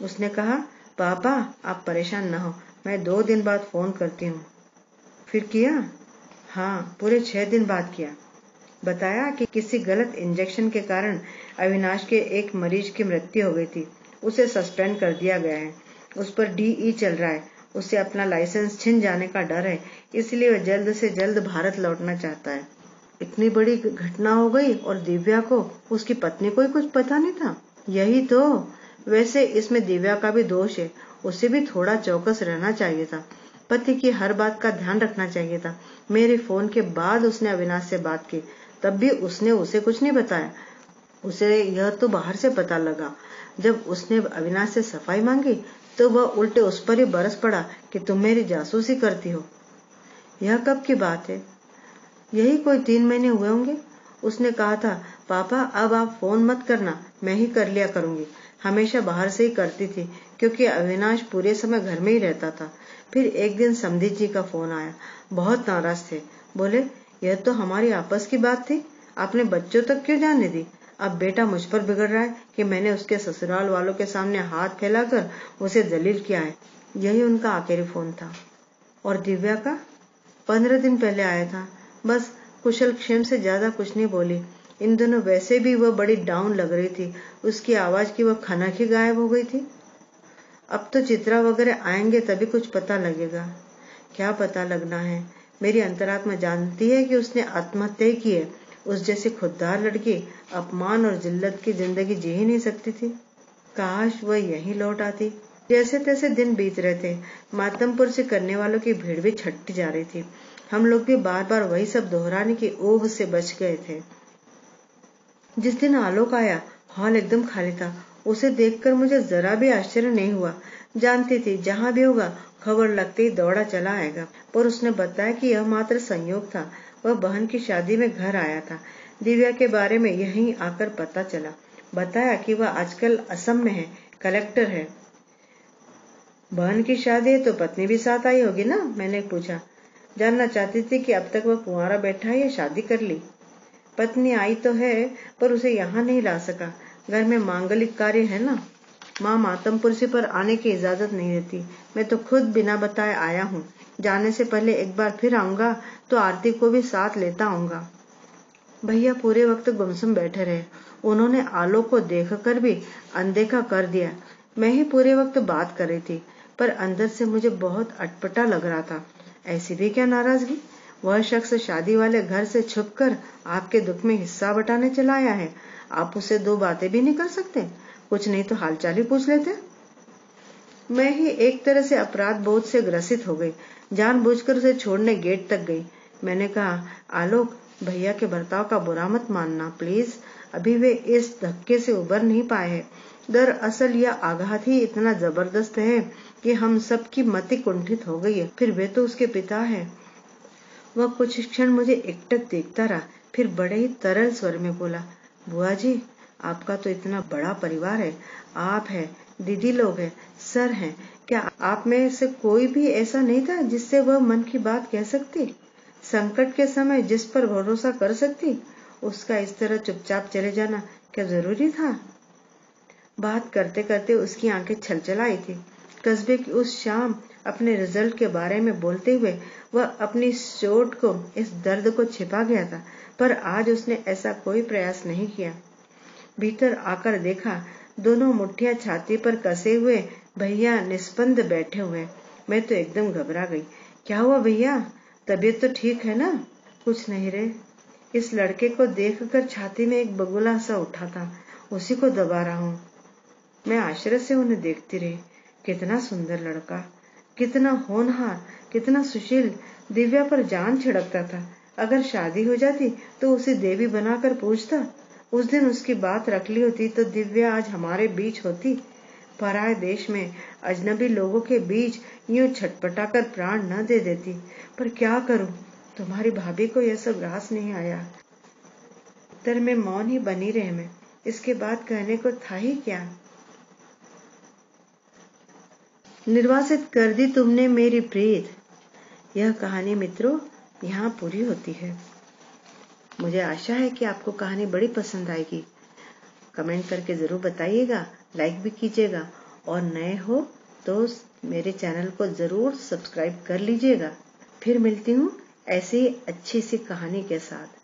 उसने कहा, पापा आप परेशान न हो, मैं 2 दिन बाद फोन करती हूँ। फिर किया? हाँ, पूरे 6 दिन बाद किया। बताया कि किसी गलत इंजेक्शन के कारण अविनाश के एक मरीज की मृत्यु हो गई थी। उसे सस्पेंड कर दिया गया है। उस पर DE चल रहा है। उसे अपना लाइसेंस छिन जाने का डर है, इसलिए वह जल्द से जल्द भारत लौटना चाहता है। इतनी बड़ी घटना हो गई और दिव्या को, उसकी पत्नी को ही कुछ पता नहीं था। यही तो। वैसे इसमें दिव्या का भी दोष है। उसे भी थोड़ा चौकस रहना चाहिए था। पति की हर बात का ध्यान रखना चाहिए था। मेरे फोन के बाद उसने अविनाश से बात की, तब भी उसने उसे कुछ नहीं बताया। उसे यह तो बाहर से पता लगा। जब उसने अविनाश से सफाई मांगी तो वह उल्टे उस पर ही बरस पड़ा कि तुम मेरी जासूसी करती हो। यह कब की बात है? यही कोई 3 महीने हुए होंगे। उसने कहा था, पापा अब आप फोन मत करना, मैं ही कर लिया करूंगी। हमेशा बाहर से ही करती थी क्योंकि अविनाश पूरे समय घर में ही रहता था। फिर एक दिन समधी जी का फोन आया। बहुत नाराज थे। बोले, यह तो हमारी आपस की बात थी, आपने बच्चों तक क्यों जाने दी? अब बेटा मुझ पर बिगड़ रहा है कि मैंने उसके ससुराल वालों के सामने हाथ फैलाकर उसे जलील किया है। यही उनका आखिरी फोन था। और दिव्या का 15 दिन पहले आया था। बस कुशल क्षेम से ज्यादा कुछ नहीं बोली। इन दिनों वैसे भी वह बड़ी डाउन लग रही थी। उसकी आवाज की वह खनक ही गायब हो गई थी। अब तो चित्रा वगैरह आएंगे तभी कुछ पता लगेगा। क्या पता लगना है? मेरी अंतरात्मा जानती है कि उसने आत्महत्या ही की है। उस जैसी खुददार लड़की अपमान और जिल्लत की जिंदगी जी ही नहीं सकती थी। काश वह यहीं लौट आती। जैसे तैसे दिन बीत रहे थे। मातमपुर से करने वालों की भीड़ भी छटती जा रही थी। हम लोग भी बार बार वही सब दोहराने की ऊब से बच गए थे। जिस दिन आलोक आया, हॉल एकदम खाली था। उसे देखकर मुझे जरा भी आश्चर्य नहीं हुआ। जानती थी जहाँ भी होगा खबर लगते ही दौड़ा चला आएगा। पर उसने बताया कि यह मात्र संयोग था। वह बहन की शादी में घर आया था। दिव्या के बारे में यहीं आकर पता चला। बताया कि वह आजकल असम में है, कलेक्टर है। बहन की शादी है तो पत्नी भी साथ आई होगी ना? मैंने पूछा। जानना चाहती थी कि अब तक वह कुंवारा बैठा है या शादी कर ली। पत्नी आई तो है पर उसे यहाँ नहीं ला सका। घर में मांगलिक कार्य है ना। माँ मातमपुर से पर आने की इजाजत नहीं देती। मैं तो खुद बिना बताए आया हूँ। जाने से पहले एक बार फिर आऊंगा तो आरती को भी साथ लेता आऊंगा। भैया पूरे वक्त गुमसुम बैठे रहे। उन्होंने आलोक को देखकर भी अनदेखा कर दिया। मैं ही पूरे वक्त बात कर रही थी, पर अंदर से मुझे बहुत अटपटा लग रहा था। ऐसी भी क्या नाराजगी? वह शख्स शादी वाले घर से छुपकर आपके दुख में हिस्सा बटाने चला आया है। आप उससे 2 बातें भी नहीं कर सकते? कुछ नहीं तो हालचाल ही पूछ लेते। मैं ही एक तरह से अपराध बोध से ग्रसित हो गई। जानबूझकर उसे छोड़ने गेट तक गई। मैंने कहा, आलोक, भैया के बर्ताव का बुरा मत मानना प्लीज। अभी वे इस धक्के से उबर नहीं पाए हैं। दरअसल यह आघात ही इतना जबरदस्त है कि हम सबकी मति कुंठित हो गई है। फिर वे तो उसके पिता है। वह कुछ क्षण मुझे एकटक देखता रहा, फिर बड़े ही तरल स्वर में बोला, बुआ जी, आपका तो इतना बड़ा परिवार है। आप है, दीदी लोग हैं, सर हैं। क्या आप में से कोई भी ऐसा नहीं था जिससे वह मन की बात कह सकती? संकट के समय जिस पर भरोसा कर सकती? उसका इस तरह चुपचाप चले जाना क्या जरूरी था? बात करते करते उसकी आंखें छलछल आई थी। कस्बे की उस शाम अपने रिजल्ट के बारे में बोलते हुए वह अपनी चोट को, इस दर्द को छिपा गया था, पर आज उसने ऐसा कोई प्रयास नहीं किया। भीतर आकर देखा, दोनों मुट्ठियां छाती पर कसे हुए भैया निस्पंद बैठे हुए। मैं तो एकदम घबरा गई। क्या हुआ भैया? तबीयत तो ठीक है ना? कुछ नहीं रे। इस लड़के को देखकर छाती में एक बगुला सा उठा था, उसी को दबा रहा हूँ। मैं आश्चर्य से उन्हें देखती रही। कितना सुंदर लड़का, कितना होनहार, कितना सुशील। दिव्या पर जान छिड़कता था। अगर शादी हो जाती तो उसे देवी बनाकर पूजता। उस दिन उसकी बात रख ली होती तो दिव्या आज हमारे बीच होती। पराये देश में अजनबी लोगों के बीच यूं छटपटाकर प्राण न दे देती। पर क्या करूं, तुम्हारी भाभी को यह सब रास नहीं आया। उत्तर में मौन ही बनी रहे मैं। इसके बाद कहने को था ही क्या। निर्वासित कर दी तुमने मेरी प्रीत। यह कहानी मित्रों यहाँ पूरी होती है। मुझे आशा है कि आपको कहानी बड़ी पसंद आएगी। कमेंट करके जरूर बताइएगा, लाइक भी कीजिएगा और नए हो तो मेरे चैनल को जरूर सब्सक्राइब कर लीजिएगा। फिर मिलती हूँ ऐसी अच्छी सी कहानी के साथ।